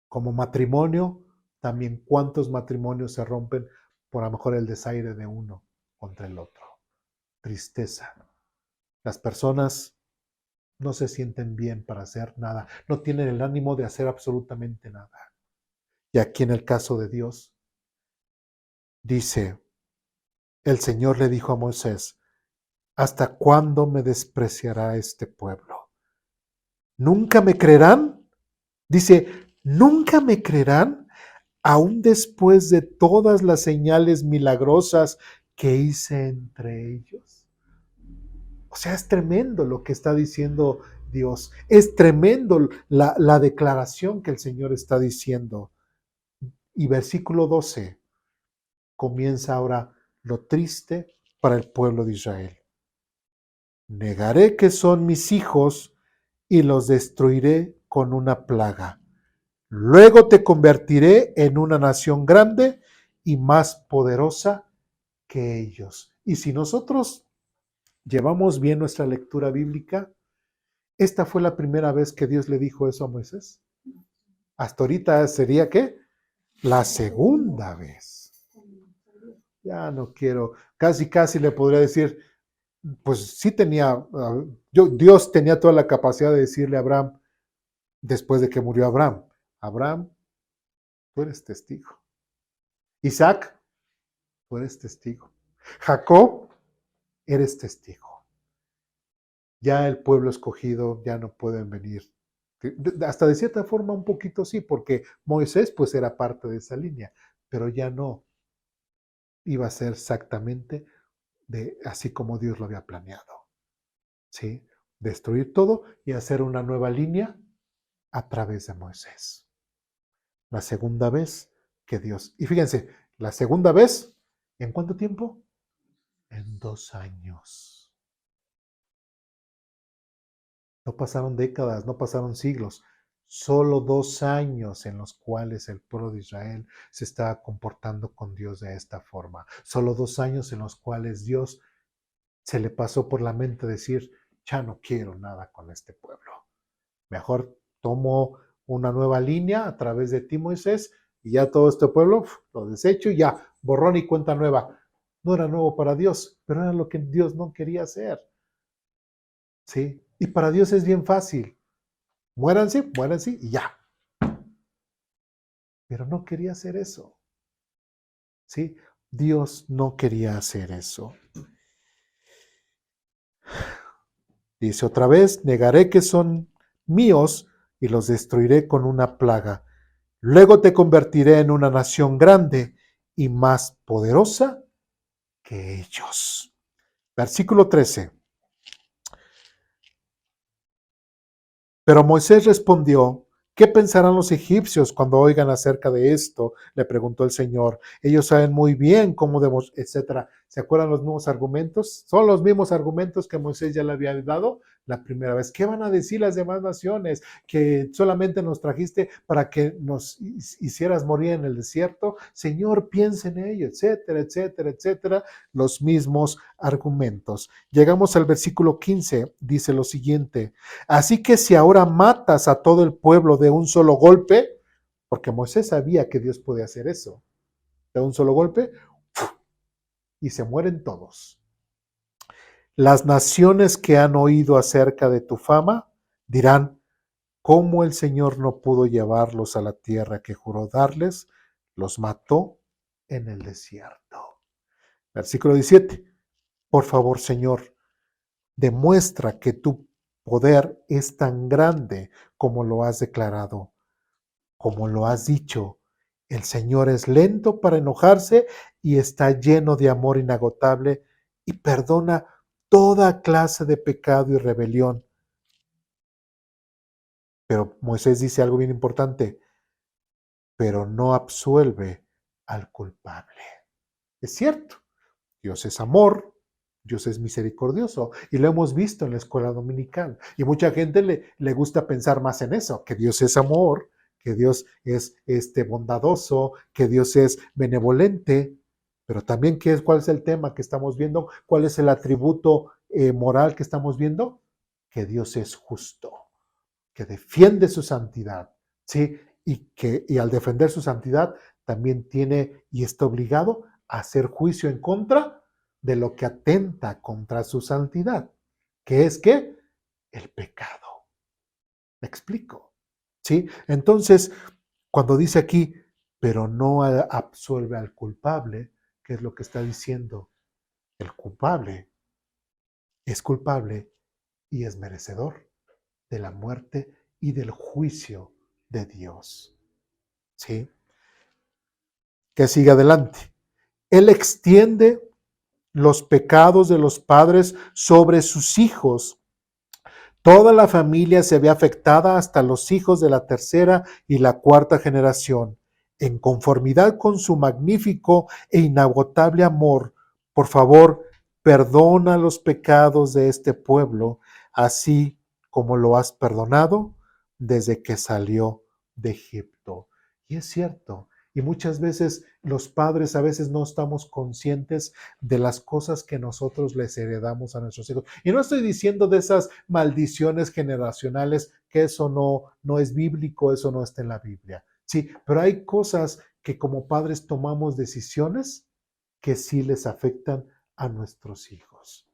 Como matrimonio, también cuántos matrimonios se rompen por a lo mejor el desaire de uno contra el otro. Tristeza. Las personas no se sienten bien para hacer nada, no tienen el ánimo de hacer absolutamente nada. Y aquí en el caso de Dios, dice, el Señor le dijo a Moisés, ¿hasta cuándo me despreciará este pueblo? ¿Nunca me creerán? Dice, ¿nunca me creerán? Aún después de todas las señales milagrosas que hice entre ellos. O sea, es tremendo lo que está diciendo Dios. Es tremendo la declaración que el Señor está diciendo. Y versículo 12 comienza ahora lo triste para el pueblo de Israel. Negaré que son mis hijos y los destruiré con una plaga. Luego te convertiré en una nación grande y más poderosa que ellos. Y si nosotros llevamos bien nuestra lectura bíblica, esta fue la primera vez que Dios le dijo eso a Moisés. Hasta ahorita sería ¿qué? La segunda vez. Ya no quiero, casi le podría decir, pues sí tenía, Dios tenía toda la capacidad de decirle a Abraham, después de que murió Abraham, Abraham, tú eres testigo. Isaac, tú eres testigo. Jacob, eres testigo. Ya el pueblo escogido ya no pueden venir. Hasta de cierta forma un poquito sí, porque Moisés pues era parte de esa línea, pero ya no iba a ser exactamente así como Dios lo había planeado. ¿Sí? Destruir todo y hacer una nueva línea a través de Moisés. La segunda vez que Dios, y fíjense, la segunda vez, ¿en cuánto tiempo? En 2 años. No pasaron décadas, no pasaron siglos, solo 2 años en los cuales el pueblo de Israel se estaba comportando con Dios de esta forma. Solo 2 años en los cuales Dios se le pasó por la mente decir, ya no quiero nada con este pueblo. Mejor tomo una nueva línea a través de ti, Moisés, y ya todo este pueblo lo desecho y ya, borrón y cuenta nueva. No era nuevo para Dios, pero era lo que Dios no quería hacer. ¿Sí? Y para Dios es bien fácil. Muéranse y ya. Pero no quería hacer eso. ¿Sí? Dios no quería hacer eso. Dice otra vez, negaré que son míos y los destruiré con una plaga. Luego te convertiré en una nación grande y más poderosa que ellos. Versículo 13. Pero Moisés respondió, ¿qué pensarán los egipcios cuando oigan acerca de esto? Le preguntó el Señor. Ellos saben muy bien cómo debemos, etcétera. ¿Se acuerdan los mismos argumentos? Son los mismos argumentos que Moisés ya le había dado la primera vez. ¿Qué van a decir las demás naciones? Que solamente nos trajiste para que nos hicieras morir en el desierto. Señor, piensa en ello, etcétera, etcétera, etcétera. Los mismos argumentos. Llegamos al versículo 15, dice lo siguiente: así que si ahora matas a todo el pueblo de un solo golpe, porque Moisés sabía que Dios podía hacer eso, de un solo golpe, y se mueren todos. Las naciones que han oído acerca de tu fama dirán: ¿cómo el Señor no pudo llevarlos a la tierra que juró darles? Los mató en el desierto. Versículo 17. Por favor, Señor, demuestra que tu poder es tan grande como lo has declarado, como lo has dicho. El Señor es lento para enojarse y está lleno de amor inagotable y perdona toda clase de pecado y rebelión. Pero Moisés dice algo bien importante: pero no absuelve al culpable. Es cierto, Dios es amor, Dios es misericordioso, y lo hemos visto en la escuela dominical. Y mucha gente le gusta pensar más en eso, que Dios es amor, que Dios es bondadoso, que Dios es benevolente, pero también ¿cuál es el tema que estamos viendo? ¿Cuál es el atributo moral que estamos viendo? Que Dios es justo, que defiende su santidad, ¿sí? Y al defender su santidad también tiene y está obligado a hacer juicio en contra de lo que atenta contra su santidad, que es ¿qué? El pecado. ¿Me explico? ¿Sí? Entonces, cuando dice aquí, pero no absuelve al culpable, ¿qué es lo que está diciendo? El culpable es culpable y es merecedor de la muerte y del juicio de Dios. ¿Sí? Que siga adelante. Él extiende los pecados de los padres sobre sus hijos. Toda la familia se ve afectada hasta los hijos de la tercera y la cuarta generación. En conformidad con su magnífico e inagotable amor, por favor, perdona los pecados de este pueblo, así como lo has perdonado desde que salió de Egipto. Y es cierto, y muchas veces los padres a veces no estamos conscientes de las cosas que nosotros les heredamos a nuestros hijos. Y no estoy diciendo de esas maldiciones generacionales, que eso no es bíblico, eso no está en la Biblia. Sí, pero hay cosas que como padres tomamos decisiones que sí les afectan a nuestros hijos.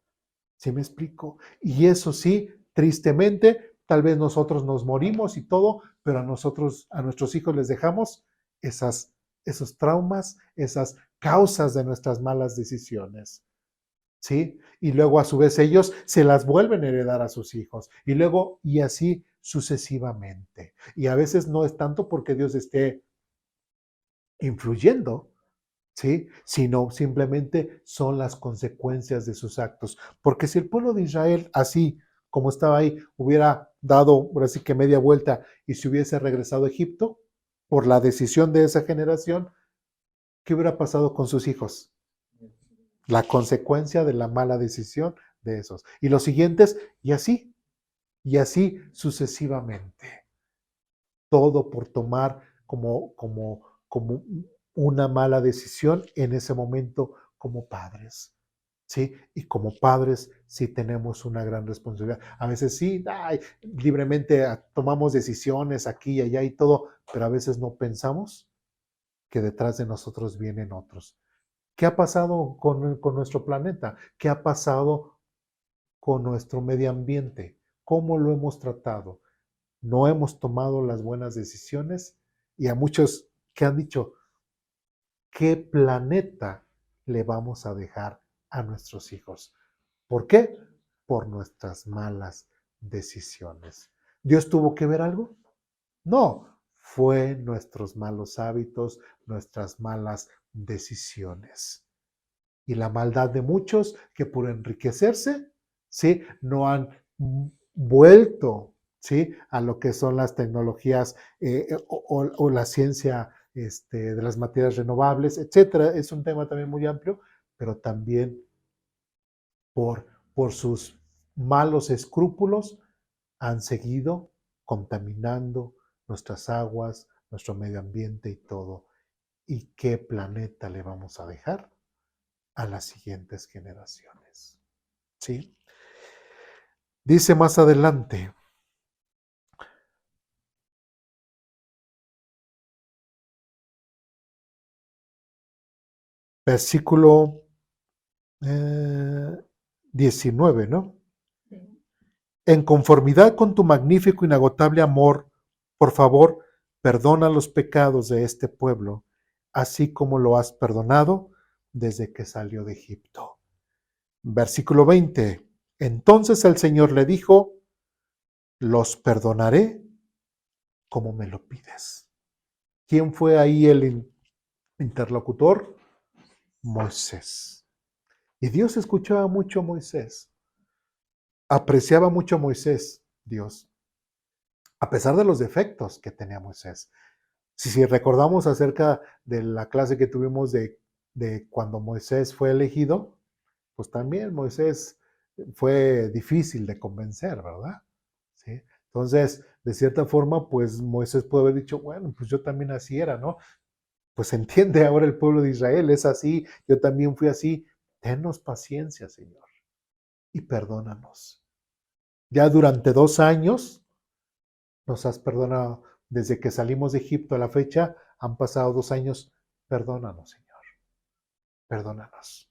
¿Sí me explico? Y eso sí, tristemente, tal vez nosotros nos morimos y todo, pero a nuestros hijos les dejamos esos traumas, esas causas de nuestras malas decisiones. ¿Sí? Y luego a su vez ellos se las vuelven a heredar a sus hijos. Y luego, y así sucesivamente. Y a veces no es tanto porque Dios esté influyendo, ¿sí? Sino simplemente son las consecuencias de sus actos. Porque si el pueblo de Israel, así como estaba ahí, hubiera dado, por así que media vuelta y se hubiese regresado a Egipto, por la decisión de esa generación, ¿qué hubiera pasado con sus hijos? La consecuencia de la mala decisión de esos. Y los siguientes, y así sucesivamente. Todo por tomar como una mala decisión en ese momento como padres. ¿Sí? Y como padres sí tenemos una gran responsabilidad. A veces sí, libremente tomamos decisiones aquí y allá y todo, pero a veces no pensamos que detrás de nosotros vienen otros. ¿Qué ha pasado con nuestro planeta? ¿Qué ha pasado con nuestro medio ambiente? ¿Cómo lo hemos tratado? No hemos tomado las buenas decisiones y a muchos que han dicho, ¿qué planeta le vamos a dejar a nuestros hijos? ¿Por qué? Por nuestras malas decisiones. ¿Dios tuvo que ver algo? No, fue nuestros malos hábitos, nuestras malas decisiones. Y la maldad de muchos que por enriquecerse, ¿sí? No han vuelto, ¿sí? A lo que son las tecnologías o la ciencia de las materias renovables, etcétera. Es un tema también muy amplio, pero también por sus malos escrúpulos han seguido contaminando nuestras aguas, nuestro medio ambiente y todo. ¿Y qué planeta le vamos a dejar a las siguientes generaciones? ¿Sí? Dice más adelante, versículo 19, ¿no? En conformidad con tu magnífico, inagotable amor, por favor, perdona los pecados de este pueblo, así como lo has perdonado desde que salió de Egipto. Versículo 20. Entonces el Señor le dijo, los perdonaré como me lo pides. ¿Quién fue ahí el interlocutor? Moisés. Y Dios escuchaba mucho a Moisés. Apreciaba mucho a Moisés, Dios, a pesar de los defectos que tenía Moisés. Si recordamos acerca de la clase que tuvimos de cuando Moisés fue elegido, pues también Moisés fue difícil de convencer, ¿verdad? ¿Sí? Entonces, de cierta forma, pues Moisés puede haber dicho, bueno, pues yo también así era, ¿no? Pues entiende ahora el pueblo de Israel, es así, yo también fui así. Tenos paciencia, Señor, y perdónanos. Ya durante 2 años nos has perdonado. Desde que salimos de Egipto a la fecha, han pasado 2 años. Perdónanos, Señor. Perdónanos.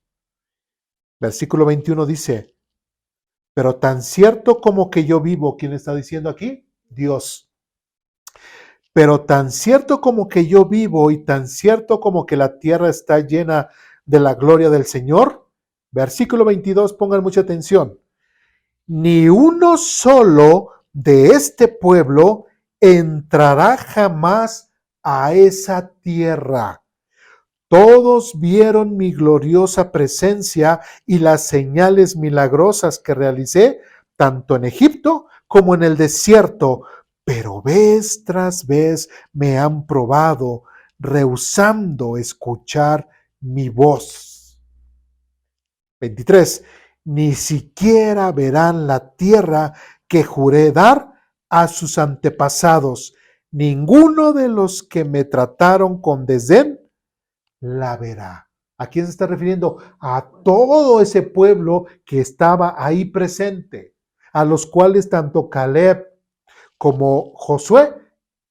Versículo 21 dice, pero tan cierto como que yo vivo, ¿quién está diciendo aquí? Dios. Pero tan cierto como que yo vivo y tan cierto como que la tierra está llena de la gloria del Señor. Versículo 22, pongan mucha atención. Ni uno solo de este pueblo entrará jamás a esa tierra. Todos vieron mi gloriosa presencia y las señales milagrosas que realicé, tanto en Egipto como en el desierto, pero vez tras vez me han probado, rehusando escuchar mi voz. 23. Ni siquiera verán la tierra que juré dar a sus antepasados. Ninguno de los que me trataron con desdén la verá. ¿A quién se está refiriendo? A todo ese pueblo que estaba ahí presente, a los cuales tanto Caleb como Josué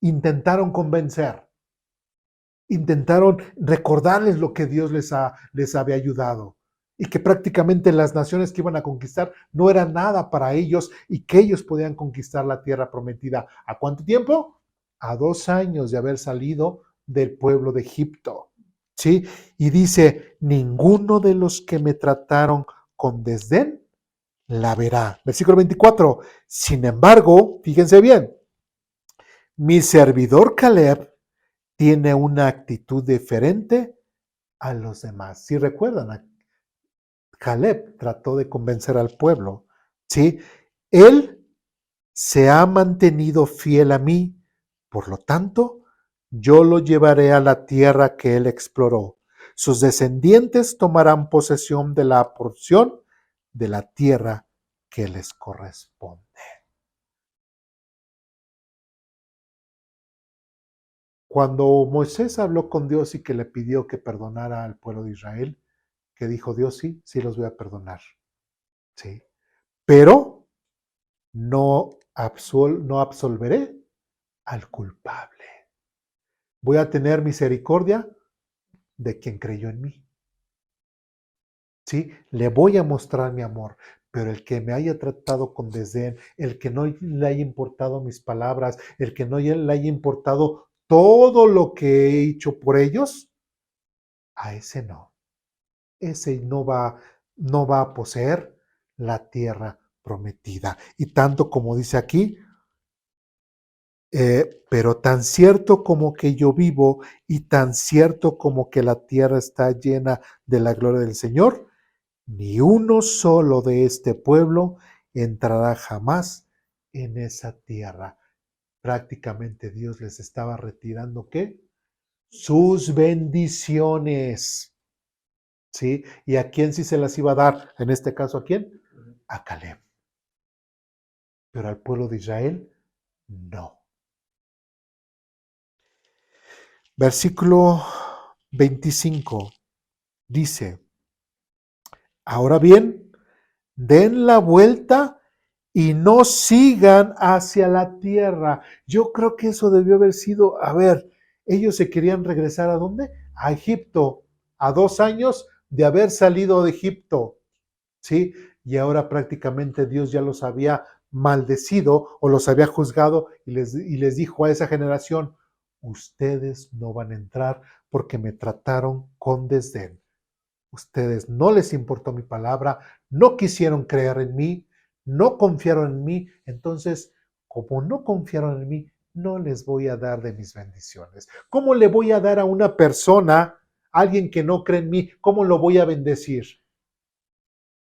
intentaron convencer, intentaron recordarles lo que Dios les había ayudado y que prácticamente las naciones que iban a conquistar no eran nada para ellos y que ellos podían conquistar la tierra prometida. ¿A cuánto tiempo? A 2 años de haber salido del pueblo de Egipto. ¿Sí? Y dice, ninguno de los que me trataron con desdén la verá. Versículo 24. Sin embargo, fíjense bien, mi servidor Caleb tiene una actitud diferente a los demás. Si recuerdan, Caleb trató de convencer al pueblo, ¿sí? Él se ha mantenido fiel a mí, por lo tanto, yo lo llevaré a la tierra que él exploró. Sus descendientes tomarán posesión de la porción de la tierra que les corresponde. Cuando Moisés habló con Dios y que le pidió que perdonara al pueblo de Israel, que dijo Dios, sí, sí los voy a perdonar, sí, pero no absolveré al culpable. Voy a tener misericordia de quien creyó en mí. ¿Sí? Le voy a mostrar mi amor, pero el que me haya tratado con desdén, el que no le haya importado mis palabras, el que no le haya importado todo lo que he hecho por ellos, a ese no. Ese no va a poseer la tierra prometida. Y tanto como dice aquí, pero tan cierto como que yo vivo y tan cierto como que la tierra está llena de la gloria del Señor, ni uno solo de este pueblo entrará jamás en esa tierra. Prácticamente Dios les estaba retirando ¿qué? Sus bendiciones. ¿sí? ¿Y a quién sí se las iba a dar? En este caso, ¿a quién? A Caleb. Pero al pueblo de Israel, no. Versículo 25 dice, ahora bien, den la vuelta y no sigan hacia la tierra. Yo creo que eso debió haber sido, a ver, ellos se querían regresar ¿a dónde? A Egipto, a 2 años de haber salido de Egipto, ¿sí? Y ahora prácticamente Dios ya los había maldecido o los había juzgado y les dijo a esa generación, ustedes no van a entrar porque me trataron con desdén. Ustedes no les importó mi palabra, no quisieron creer en mí, no confiaron en mí. Entonces, como no confiaron en mí, no les voy a dar de mis bendiciones. ¿Cómo le voy a dar a una persona, alguien que no cree en mí, cómo lo voy a bendecir?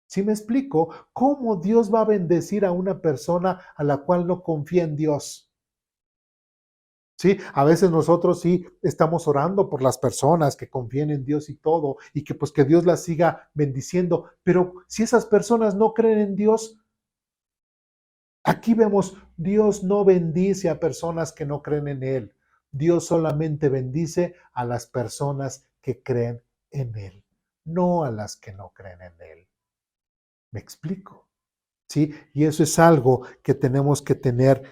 ¿Sí me explico? ¿Cómo Dios va a bendecir a una persona a la cual no confía en Dios? Sí, a veces nosotros sí estamos orando por las personas que confíen en Dios y todo, y que pues que Dios las siga bendiciendo, pero si esas personas no creen en Dios, aquí vemos, Dios no bendice a personas que no creen en Él, Dios solamente bendice a las personas que creen en Él, no a las que no creen en Él. ¿Me explico? ¿Sí? Y eso es algo que tenemos que tener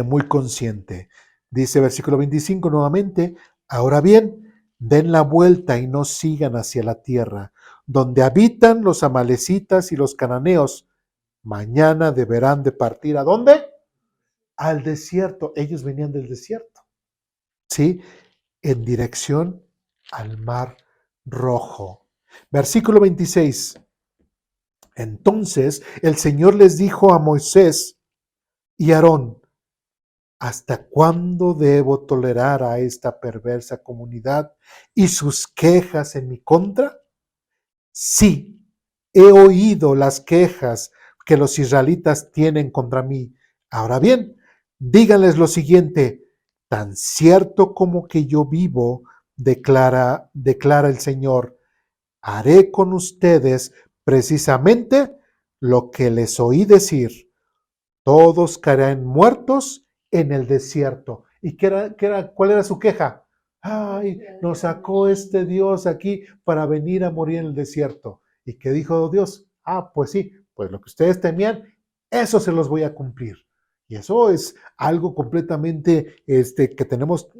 muy consciente. Dice versículo 25 nuevamente, ahora bien, den la vuelta y no sigan hacia la tierra, donde habitan los amalecitas y los cananeos. Mañana deberán de partir. ¿A dónde? Al desierto. Ellos venían del desierto, ¿sí? En dirección al mar rojo. Versículo 26. Entonces el Señor les dijo a Moisés y Aarón, ¿hasta cuándo debo tolerar a esta perversa comunidad y sus quejas en mi contra? Sí, he oído las quejas que los israelitas tienen contra mí. Ahora bien, díganles lo siguiente, tan cierto como que yo vivo, declara el Señor, haré con ustedes precisamente lo que les oí decir. Todos caerán muertos en el desierto. ¿Y cuál era su queja? Ay, nos sacó este Dios aquí para venir a morir en el desierto. ¿Y qué dijo Dios? Ah, pues sí, pues lo que ustedes temían, eso se los voy a cumplir. Y eso es algo completamente que tenemos,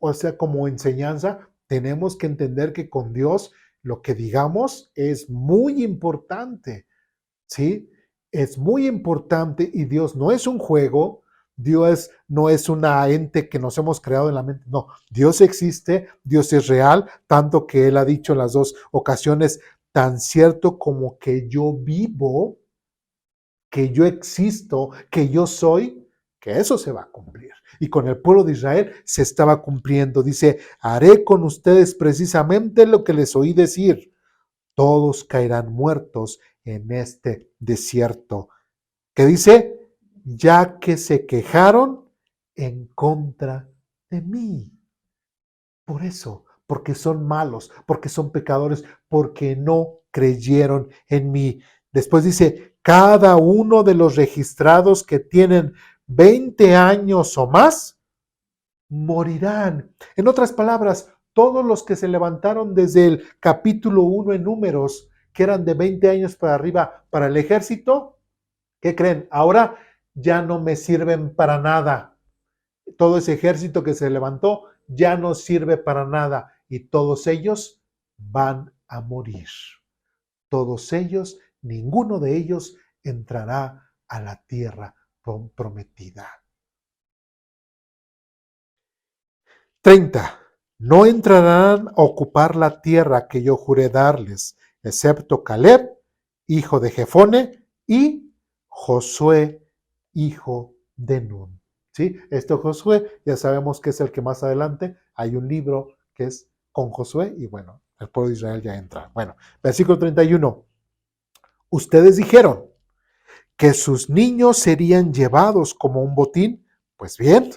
o sea, como enseñanza, tenemos que entender que con Dios lo que digamos es muy importante. ¿Sí? Es muy importante y Dios no es un juego, Dios no es una ente que nos hemos creado en la mente, no, Dios existe, Dios es real, tanto que Él ha dicho en las 2 ocasiones, tan cierto como que yo vivo, que yo existo, que yo soy, que eso se va a cumplir. Y con el pueblo de Israel se estaba cumpliendo. Dice, haré con ustedes precisamente lo que les oí decir. Todos caerán muertos en este desierto. Que dice, ya que se quejaron en contra de mí. Por eso, porque son malos, porque son pecadores, porque no creyeron en mí. Después dice, cada uno de los registrados que tienen 20 años o más, morirán. En otras palabras, todos los que se levantaron desde el capítulo 1 en Números, que eran de 20 años para arriba para el ejército, ¿qué creen? Ahora ya no me sirven para nada. Todo ese ejército que se levantó ya no sirve para nada y todos ellos van a morir. Todos ellos, ninguno de ellos entrará a la tierra prometida. 30. No entrarán a ocupar la tierra que yo juré darles, excepto Caleb, hijo de Jefone, y Josué, hijo de Nun. ¿Sí? Josué, ya sabemos que es el que más adelante hay un libro que es con Josué, y bueno, el pueblo de Israel ya entra. Bueno, versículo 31. Ustedes dijeron que sus niños serían llevados como un botín. Pues bien,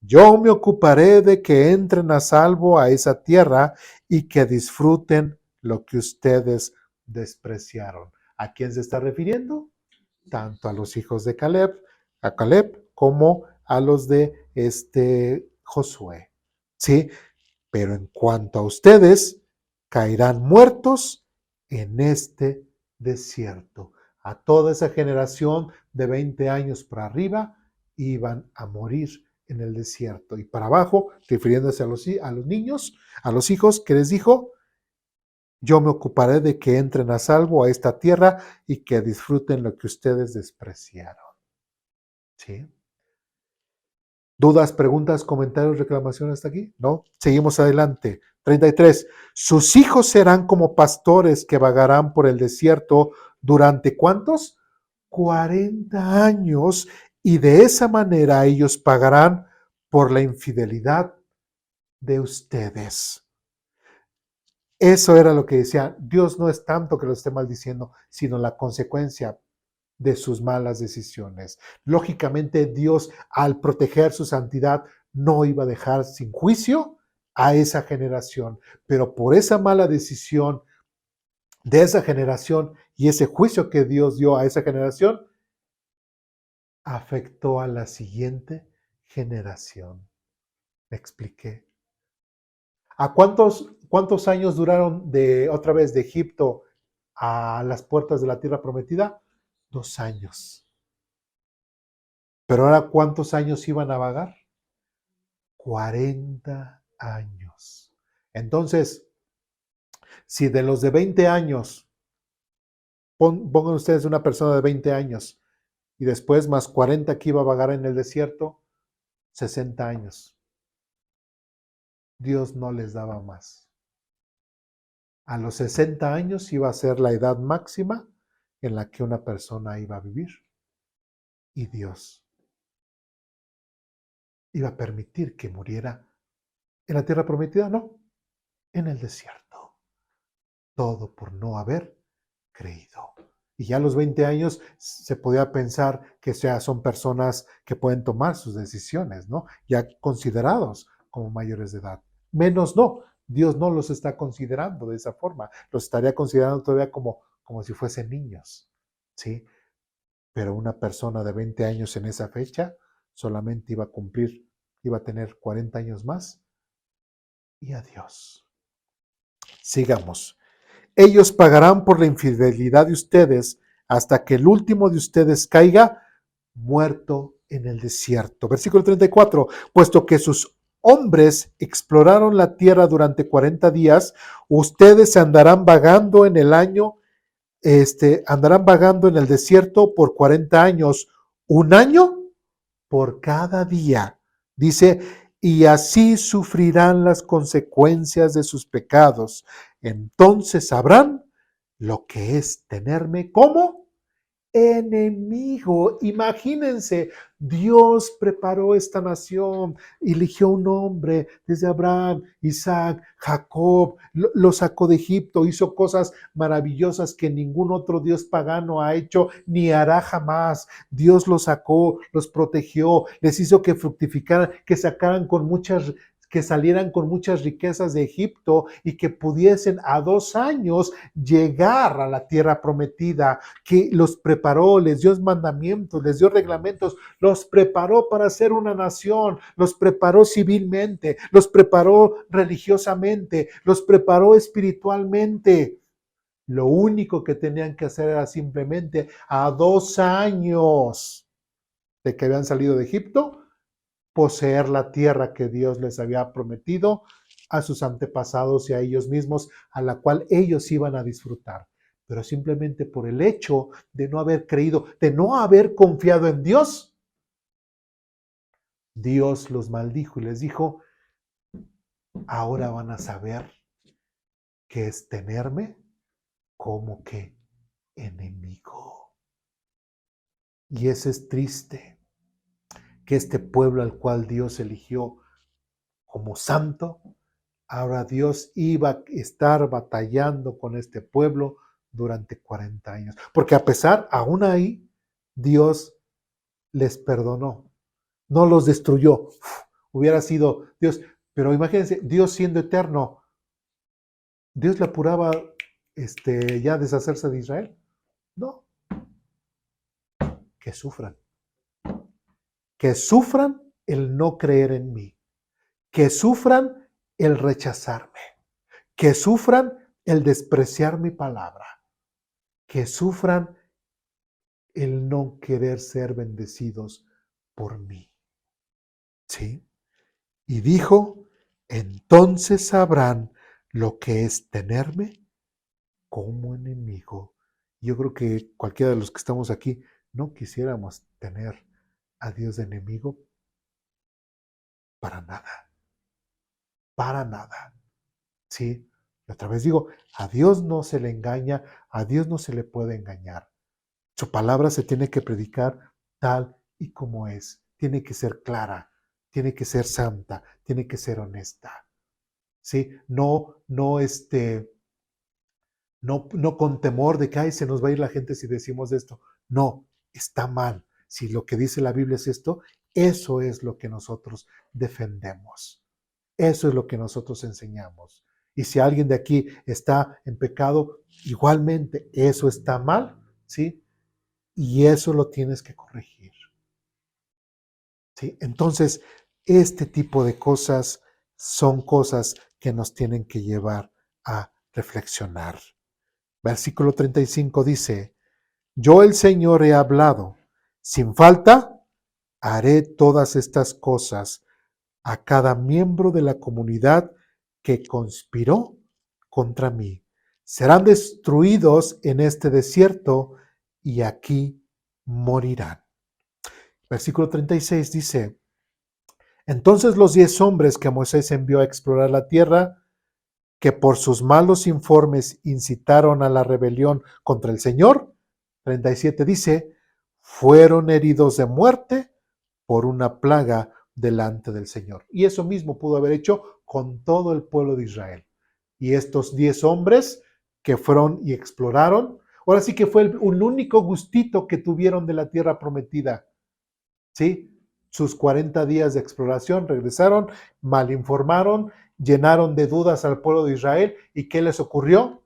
yo me ocuparé de que entren a salvo a esa tierra y que disfruten lo que ustedes despreciaron. ¿A quién se está refiriendo? Tanto a los hijos de Caleb, a Caleb, como a los de Josué. ¿Sí? Pero en cuanto a ustedes, caerán muertos en este desierto. A toda esa generación de 20 años para arriba iban a morir en el desierto. Y para abajo, refiriéndose a los niños, a los hijos, que les dijo: yo me ocuparé de que entren a salvo a esta tierra y que disfruten lo que ustedes despreciaron. ¿Sí? ¿Dudas, preguntas, comentarios, reclamaciones hasta aquí? ¿No? Seguimos adelante. 33. Sus hijos serán como pastores que vagarán por el desierto durante ¿cuántos? 40 años, y de esa manera ellos pagarán por la infidelidad de ustedes. Eso era lo que decía. Dios no es tanto que lo esté maldiciendo, sino la consecuencia de sus malas decisiones. Lógicamente, Dios, al proteger su santidad, no iba a dejar sin juicio a esa generación, pero por esa mala decisión de esa generación y ese juicio que Dios dio a esa generación, afectó a la siguiente generación. ¿Me expliqué? ¿A cuántos años duraron otra vez de Egipto a las puertas de la tierra prometida? 2 años. Pero ahora, ¿cuántos años iban a vagar? 40 años. Entonces, si de los de 20 años, pongan ustedes una persona de 20 años, y después más 40 que iba a vagar en el desierto, 60 años. Dios no les daba más. A los 60 años iba a ser la edad máxima en la que una persona iba a vivir. Y Dios iba a permitir que muriera en la tierra prometida, no, en el desierto. Todo por no haber creído. Y ya a los 20 años se podía pensar que son personas que pueden tomar sus decisiones, ¿no? Ya considerados como mayores de edad. Menos no, Dios no los está considerando de esa forma. Los estaría considerando todavía como si fuesen niños, ¿sí? Pero una persona de 20 años en esa fecha solamente iba a tener 40 años más. Y adiós. Sigamos. Ellos pagarán por la infidelidad de ustedes hasta que el último de ustedes caiga muerto en el desierto. Versículo 34. Puesto que sus hombres exploraron la tierra durante 40 días, ustedes andarán vagando en el año, andarán vagando en el desierto por 40 años, 1 año por cada día. Dice, y así sufrirán las consecuencias de sus pecados. Entonces sabrán lo que es tenerme como enemigo. Imagínense, Dios preparó esta nación, eligió un hombre desde Abraham, Isaac, Jacob, lo sacó de Egipto, hizo cosas maravillosas que ningún otro Dios pagano ha hecho ni hará jamás. Dios los sacó, los protegió, les hizo que fructificaran, que salieran con muchas riquezas de Egipto y que pudiesen a 2 años llegar a la tierra prometida, que los preparó, les dio mandamientos, les dio reglamentos, los preparó para ser una nación, los preparó civilmente, los preparó religiosamente, los preparó espiritualmente. Lo único que tenían que hacer era simplemente a 2 años de que habían salido de Egipto, poseer la tierra que Dios les había prometido a sus antepasados y a ellos mismos, a la cual ellos iban a disfrutar. Pero simplemente por el hecho de no haber creído, de no haber confiado en Dios, Dios los maldijo y les dijo, ahora van a saber qué es tenerme como que enemigo. Y eso es triste, que este pueblo al cual Dios eligió como santo, ahora Dios iba a estar batallando con este pueblo durante 40 años. Porque a pesar, aún ahí, Dios les perdonó. No los destruyó. Hubiera sido Dios. Pero imagínense, Dios siendo eterno, Dios le apuraba ya deshacerse de Israel. No, que sufran. Que sufran el no creer en mí. Que sufran el rechazarme. Que sufran el despreciar mi palabra. Que sufran el no querer ser bendecidos por mí. ¿Sí? Y dijo, entonces sabrán lo que es tenerme como enemigo. Yo creo que cualquiera de los que estamos aquí no quisiéramos tener a Dios de enemigo para nada, para nada. ¿Sí? Y otra vez digo, a Dios no se le engaña, a Dios no se le puede engañar. Su palabra se tiene que predicar tal y como es. Tiene que ser clara, tiene que ser santa, tiene que ser honesta. ¿Sí? No con temor de que ay, se nos va a ir la gente si decimos esto. No, está mal. Si lo que dice la Biblia es esto, eso es lo que nosotros defendemos. Eso es lo que nosotros enseñamos. Y si alguien de aquí está en pecado, igualmente eso está mal, ¿sí? Y eso lo tienes que corregir. ¿Sí? Entonces, este tipo de cosas son cosas que nos tienen que llevar a reflexionar. Versículo 35 dice, yo el Señor he hablado, sin falta haré todas estas cosas a cada miembro de la comunidad que conspiró contra mí. Serán destruidos en este desierto y aquí morirán. Versículo 36 dice, entonces los 10 hombres que Moisés envió a explorar la tierra, que por sus malos informes incitaron a la rebelión contra el Señor, 37 dice, fueron heridos de muerte por una plaga delante del Señor. Y eso mismo pudo haber hecho con todo el pueblo de Israel. Y estos 10 hombres que fueron y exploraron, ahora sí que fue un único gustito que tuvieron de la tierra prometida. ¿Sí? Sus 40 días de exploración regresaron, malinformaron, llenaron de dudas al pueblo de Israel. ¿Y qué les ocurrió?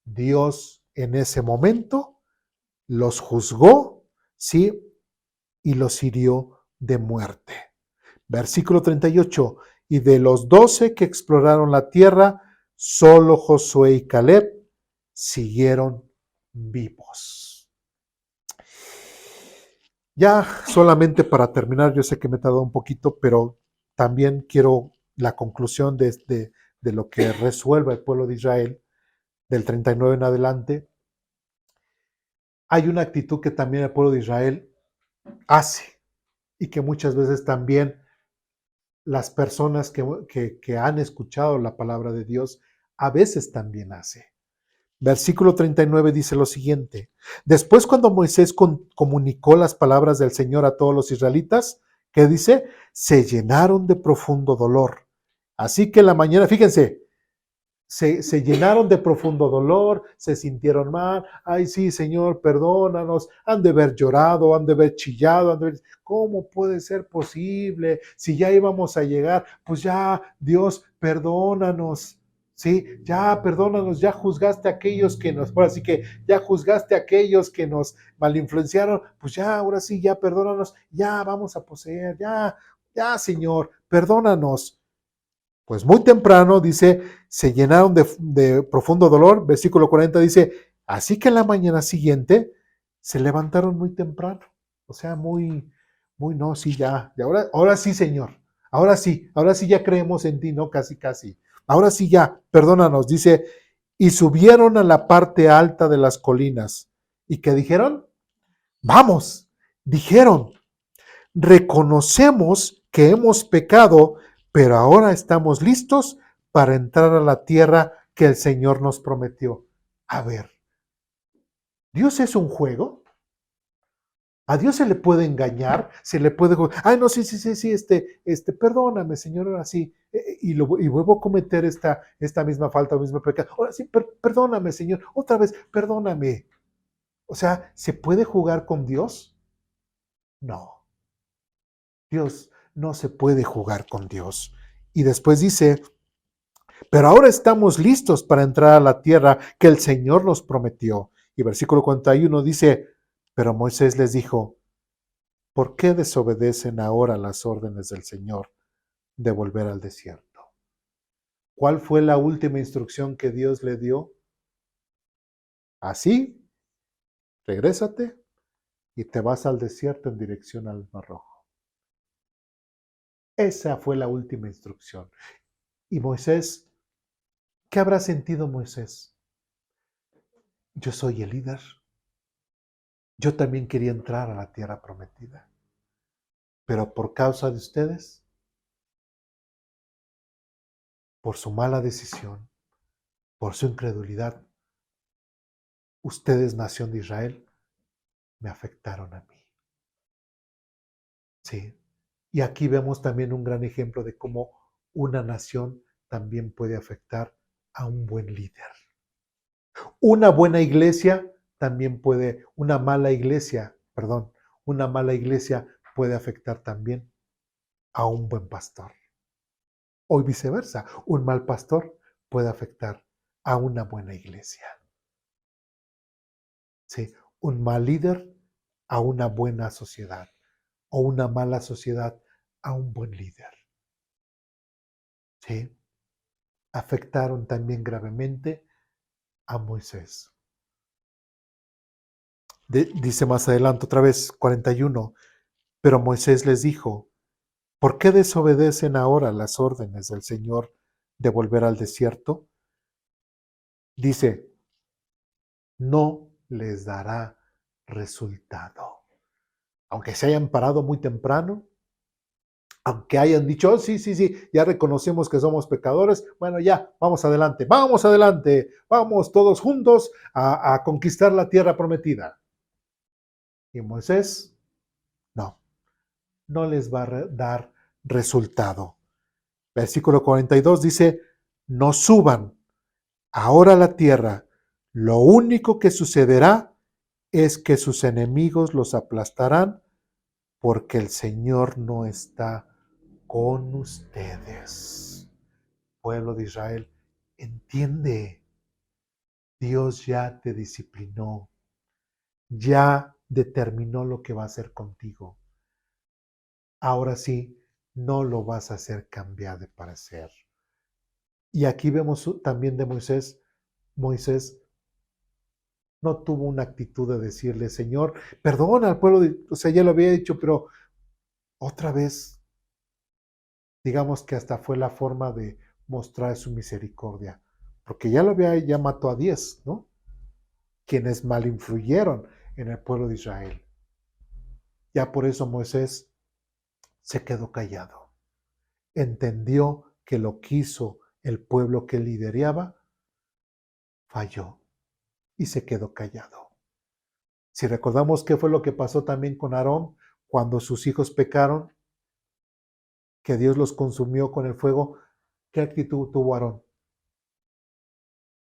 Dios en ese momento los juzgó, ¿sí? Y los hirió de muerte. Versículo 38. Y de los 12 que exploraron la tierra, solo Josué y Caleb siguieron vivos. Ya solamente para terminar, yo sé que me he tardado un poquito, pero también quiero la conclusión de lo que resuelva el pueblo de Israel, del 39 en adelante. Hay una actitud que también el pueblo de Israel hace y que muchas veces también las personas que han escuchado la palabra de Dios a veces también hace. Versículo 39 dice lo siguiente. Después cuando Moisés comunicó las palabras del Señor a todos los israelitas, ¿qué dice? Se llenaron de profundo dolor. Así que en la mañana, fíjense, se llenaron de profundo dolor, se sintieron mal. Ay, sí, Señor, perdónanos. Han de haber llorado, han de haber chillado, han de haber... ¿Cómo puede ser posible? Si ya íbamos a llegar, pues ya, Dios, perdónanos. Sí, ya, perdónanos, ya juzgaste a aquellos que nos, ahora sí que ya juzgaste a aquellos que nos malinfluenciaron, pues ya, ahora sí, ya, perdónanos, ya vamos a poseer, ya, Señor, perdónanos. Pues muy temprano, dice, se llenaron de profundo dolor. Versículo 40 dice, así que en la mañana siguiente se levantaron muy temprano. O sea, no, sí, ya, ahora sí, Señor. Ahora sí ya creemos en ti, ¿no? Casi, casi. Ahora sí ya, perdónanos, dice, y subieron a la parte alta de las colinas. ¿Y qué dijeron? Vamos, dijeron, reconocemos que hemos pecado, pero ahora estamos listos para entrar a la tierra que el Señor nos prometió. A ver, ¿Dios es un juego? ¿A Dios se le puede engañar? ¿Se le puede... Ay, no, sí, perdóname, Señor, ahora sí. Y vuelvo a cometer esta misma falta, misma pecado. Ahora sí, perdóname, Señor. Otra vez, perdóname. O sea, ¿se puede jugar con Dios? No. Dios no se puede jugar con Dios. Y después dice, Pero ahora estamos listos para entrar a la tierra que el Señor nos prometió. Y versículo 41 dice, pero Moisés les dijo, ¿por qué desobedecen ahora las órdenes del Señor de volver al desierto? ¿Cuál fue la última instrucción que Dios le dio? Así, regrésate y te vas al desierto en dirección al Mar Rojo. Esa fue la última instrucción. Y Moisés, ¿qué habrá sentido Moisés? Yo soy el líder. Yo también quería entrar a la tierra prometida. Pero por causa de ustedes, por su mala decisión, por su incredulidad, ustedes, nación de Israel, me afectaron a mí. Sí. Y aquí vemos también un gran ejemplo de cómo una nación también puede afectar a un buen líder. Una buena iglesia también puede, una mala iglesia puede afectar también a un buen pastor. O viceversa, un mal pastor puede afectar a una buena iglesia. Sí, un mal líder a una buena sociedad o una mala sociedad a un buen líder. Sí, afectaron también gravemente a Moisés. Dice más adelante otra vez, 41, pero Moisés les dijo, ¿por qué desobedecen ahora las órdenes del Señor de volver al desierto? Dice, no les dará resultado. Aunque se hayan parado muy temprano, aunque hayan dicho, oh, sí, ya reconocemos que somos pecadores, bueno, ya, vamos adelante, vamos todos juntos a conquistar la tierra prometida. Y Moisés, no les va a dar resultado. Versículo 42 dice, no suban ahora a la tierra, lo único que sucederá es que sus enemigos los aplastarán porque el Señor no está con ustedes. Pueblo de Israel, entiende, Dios ya te disciplinó, ya determinó lo que va a hacer contigo. Ahora sí, no lo vas a hacer cambiar de parecer. Y aquí vemos también de Moisés. Moisés no tuvo una actitud de decirle, Señor, perdona al pueblo, o sea, ya lo había dicho, pero otra vez, digamos que hasta fue la forma de mostrar su misericordia, porque ya mató a 10, ¿no? Quienes mal influyeron en el pueblo de Israel. Ya por eso Moisés se quedó callado. Entendió que lo que hizo el pueblo que lideraba falló y se quedó callado. Si recordamos qué fue lo que pasó también con Aarón cuando sus hijos pecaron, que Dios los consumió con el fuego, ¿qué actitud tuvo Aarón?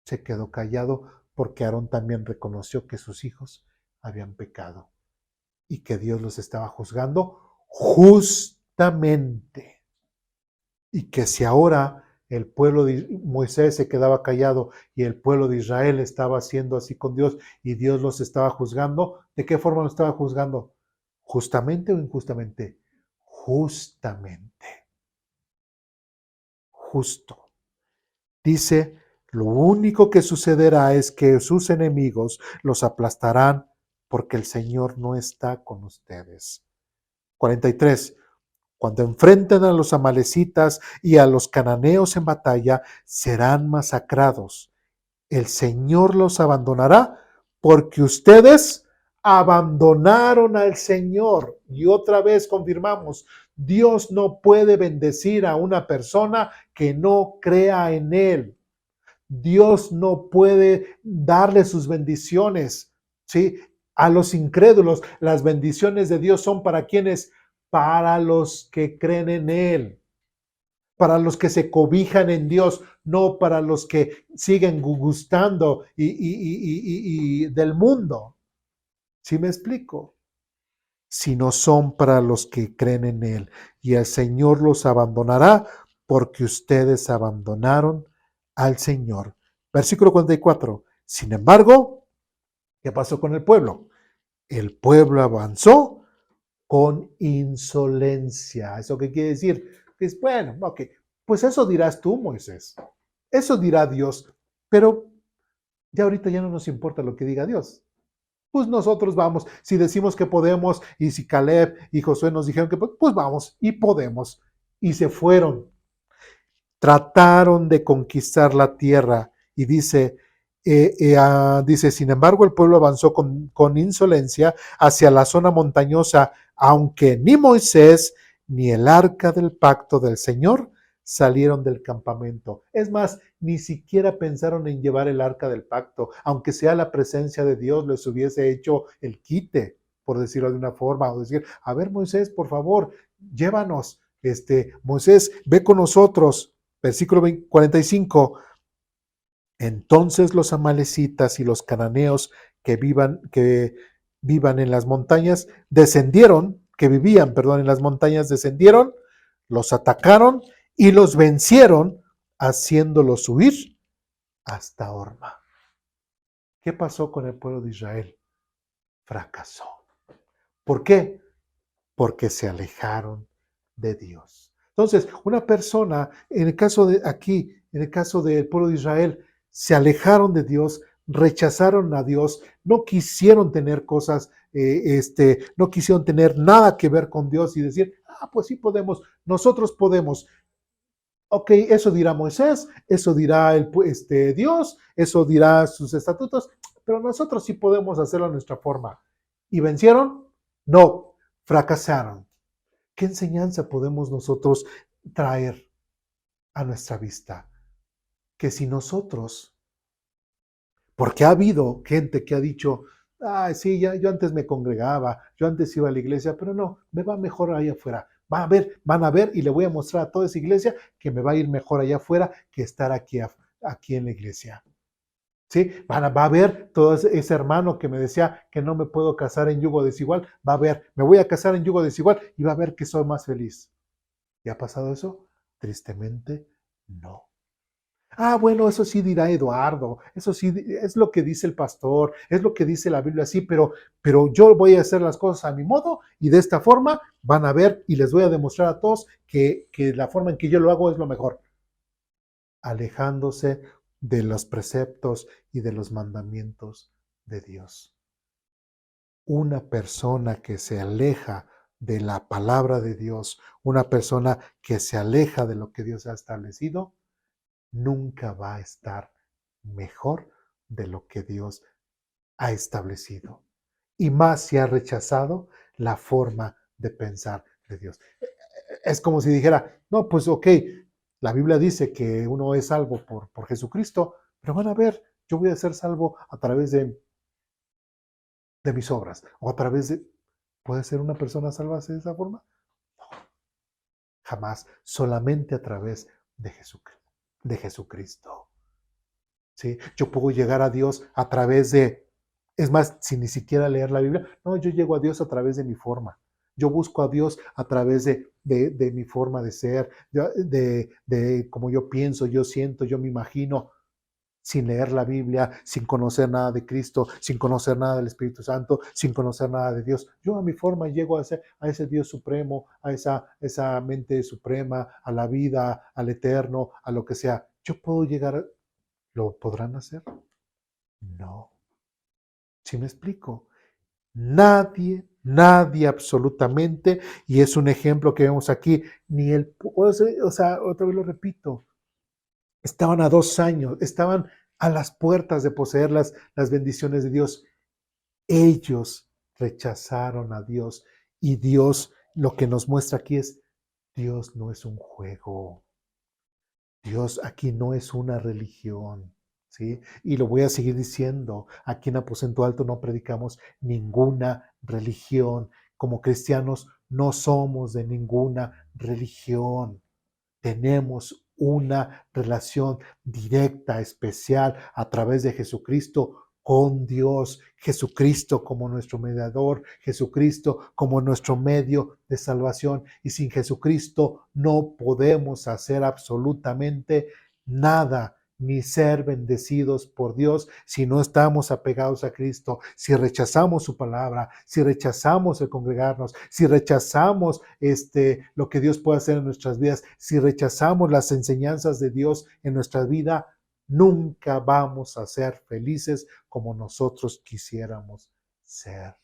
Se quedó callado porque Aarón también reconoció que sus hijos habían pecado y que Dios los estaba juzgando justamente. Y que si ahora el pueblo de Moisés se quedaba callado y el pueblo de Israel estaba haciendo así con Dios y Dios los estaba juzgando, ¿de qué forma los estaba juzgando? ¿Justamente o injustamente? Justamente. Justo. Dice, lo único que sucederá es que sus enemigos los aplastarán porque el Señor no está con ustedes. 43. Cuando enfrenten a los amalecitas y a los cananeos en batalla, serán masacrados. El Señor los abandonará porque ustedes abandonaron al Señor. Y otra vez confirmamos, Dios no puede bendecir a una persona que no crea en Él. Dios no puede darle sus bendiciones, ¿sí? A los incrédulos, las bendiciones de Dios son para quienes, para los que creen en Él, para los que se cobijan en Dios, no para los que siguen gustando y del mundo. ¿Sí me explico? Sino son para los que creen en Él. Y el Señor los abandonará porque ustedes abandonaron al Señor. Versículo 44. Sin embargo, ¿qué pasó con el pueblo? El pueblo avanzó con insolencia. ¿Eso qué quiere decir? Pues bueno, ok, pues eso dirás tú, Moisés. Eso dirá Dios, pero ya ahorita ya no nos importa lo que diga Dios. Pues nosotros vamos, si decimos que podemos, y si Caleb y Josué nos dijeron que pues vamos y podemos. Y se fueron, trataron de conquistar la tierra. Y dice, sin embargo, el pueblo avanzó con insolencia hacia la zona montañosa, aunque ni Moisés ni el arca del pacto del Señor salieron del campamento. Es más, ni siquiera pensaron en llevar el arca del pacto, aunque sea la presencia de Dios les hubiese hecho el quite, por decirlo de una forma, o decir, a ver Moisés, por favor, llévanos, Moisés, ve con nosotros. Versículo 45. Entonces los amalecitas y los cananeos que vivan en las montañas que vivían, perdón, en las montañas descendieron, los atacaron y los vencieron, haciéndolos huir hasta Horma. ¿Qué pasó con el pueblo de Israel? Fracasó. ¿Por qué? Porque se alejaron de Dios. Entonces, una persona, en el caso de aquí, en el caso del pueblo de Israel, se alejaron de Dios, rechazaron a Dios, no quisieron tener cosas, no quisieron tener nada que ver con Dios y decir, pues sí podemos, nosotros podemos. Ok, eso dirá Moisés, eso dirá Dios, eso dirá sus estatutos, pero nosotros sí podemos hacerlo a nuestra forma. ¿Y vencieron? No, fracasaron. ¿Qué enseñanza podemos nosotros traer a nuestra vista? Que si nosotros, porque ha habido gente que ha dicho, sí, yo antes me congregaba, yo antes iba a la iglesia, pero no, me va mejor allá afuera. Van a ver y le voy a mostrar a toda esa iglesia que me va a ir mejor allá afuera que estar aquí en la iglesia. ¿Sí? Va a ver todo ese hermano que me decía que no me puedo casar en yugo desigual, va a ver, me voy a casar en yugo desigual y va a ver que soy más feliz. ¿Y ha pasado eso? Tristemente, no. Bueno, eso sí dirá Eduardo, eso sí es lo que dice el pastor, es lo que dice la Biblia, sí, pero yo voy a hacer las cosas a mi modo y de esta forma van a ver y les voy a demostrar a todos que la forma en que yo lo hago es lo mejor, alejándose de los preceptos y de los mandamientos de Dios. Una persona que se aleja de la palabra de Dios, una persona que se aleja de lo que Dios ha establecido, nunca va a estar mejor de lo que Dios ha establecido. Y más si ha rechazado la forma de pensar de Dios. Es como si dijera, no, pues ok, la Biblia dice que uno es salvo por Jesucristo, pero van a ver, yo voy a ser salvo a través de mis obras o a través de... ¿Puede ser una persona salvarse de esa forma? No, jamás, solamente a través de Jesucristo. ¿Sí? Yo puedo llegar a Dios a través es más, sin ni siquiera leer la Biblia, no, yo llego a Dios a través de mi forma. Yo busco a Dios a través de mi forma de ser, de cómo yo pienso, yo siento, yo me imagino, sin leer la Biblia, sin conocer nada de Cristo, sin conocer nada del Espíritu Santo, sin conocer nada de Dios. Yo a mi forma llego a ese Dios supremo, a esa mente suprema, a la vida, al eterno, a lo que sea. Yo puedo llegar, ¿lo podrán hacer? No. ¿Sí me explico? Nadie absolutamente, y es un ejemplo que vemos aquí, o sea, otra vez lo repito, estaban a 2 años, estaban a las puertas de poseer las bendiciones de Dios. Ellos rechazaron a Dios y Dios lo que nos muestra aquí es, Dios no es un juego, Dios aquí no es una religión. ¿Sí? Y lo voy a seguir diciendo, aquí en Aposento Alto no predicamos ninguna religión. Como cristianos no somos de ninguna religión. Tenemos una relación directa, especial, a través de Jesucristo con Dios, Jesucristo como nuestro mediador, Jesucristo como nuestro medio de salvación. Y sin Jesucristo no podemos hacer absolutamente nada. ni ser bendecidos por Dios si no estamos apegados a Cristo, si rechazamos su palabra, si rechazamos el congregarnos, si rechazamos lo que Dios puede hacer en nuestras vidas, si rechazamos las enseñanzas de Dios en nuestra vida, nunca vamos a ser felices como nosotros quisiéramos ser.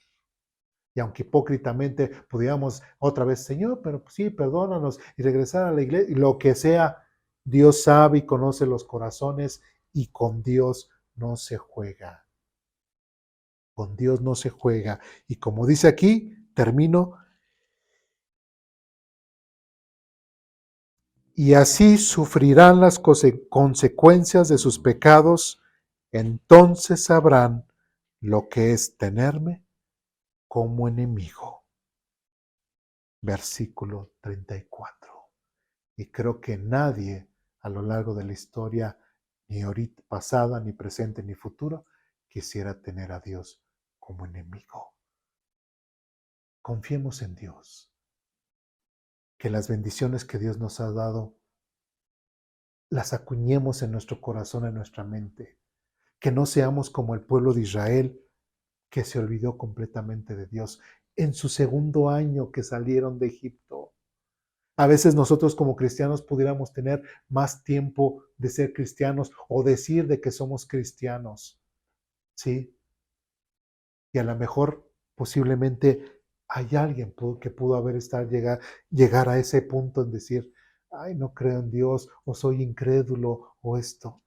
Y aunque hipócritamente pudiéramos otra vez, Señor, pero sí, perdónanos y regresar a la iglesia, y lo que sea, Dios sabe y conoce los corazones y con Dios no se juega. Con Dios no se juega. Y como dice aquí, termino, y así sufrirán las consecuencias de sus pecados, entonces sabrán lo que es tenerme como enemigo. Versículo 34. Y creo que nadie a lo largo de la historia, ni ahorita pasada, ni presente, ni futuro, quisiera tener a Dios como enemigo. Confiemos en Dios. Que las bendiciones que Dios nos ha dado, las acuñemos en nuestro corazón, en nuestra mente. Que no seamos como el pueblo de Israel, que se olvidó completamente de Dios en su segundo año que salieron de Egipto. A veces nosotros como cristianos pudiéramos tener más tiempo de ser cristianos o decir de que somos cristianos, ¿sí? Y a lo mejor posiblemente hay alguien que pudo llegar a ese punto en decir, ay, no creo en Dios, o soy incrédulo, o esto.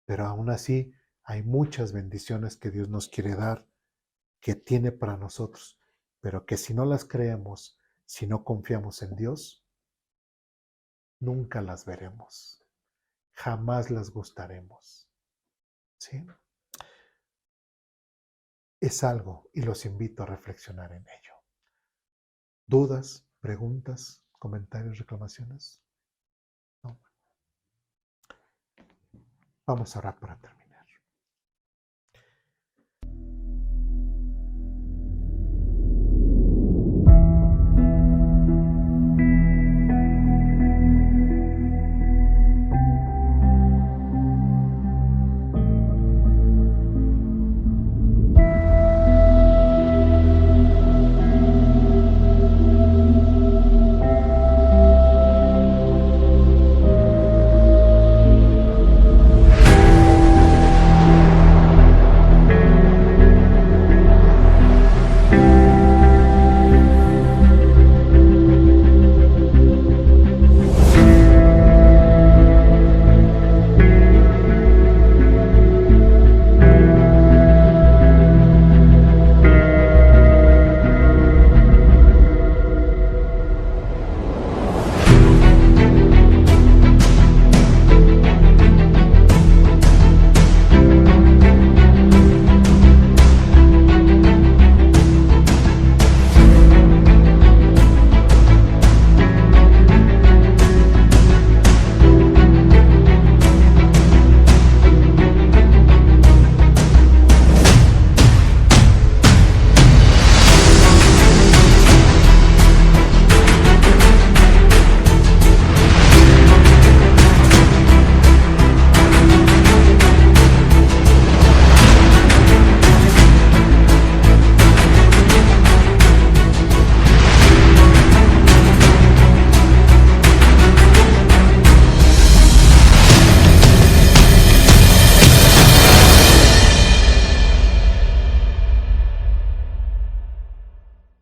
Pero aún así hay muchas bendiciones que Dios nos quiere dar, que tiene para nosotros, pero que si no las creemos, si no confiamos en Dios, nunca las veremos. Jamás las gustaremos. ¿Sí? Es algo y los invito a reflexionar en ello. ¿Dudas, preguntas, comentarios, reclamaciones? No. Vamos a orar para terminar.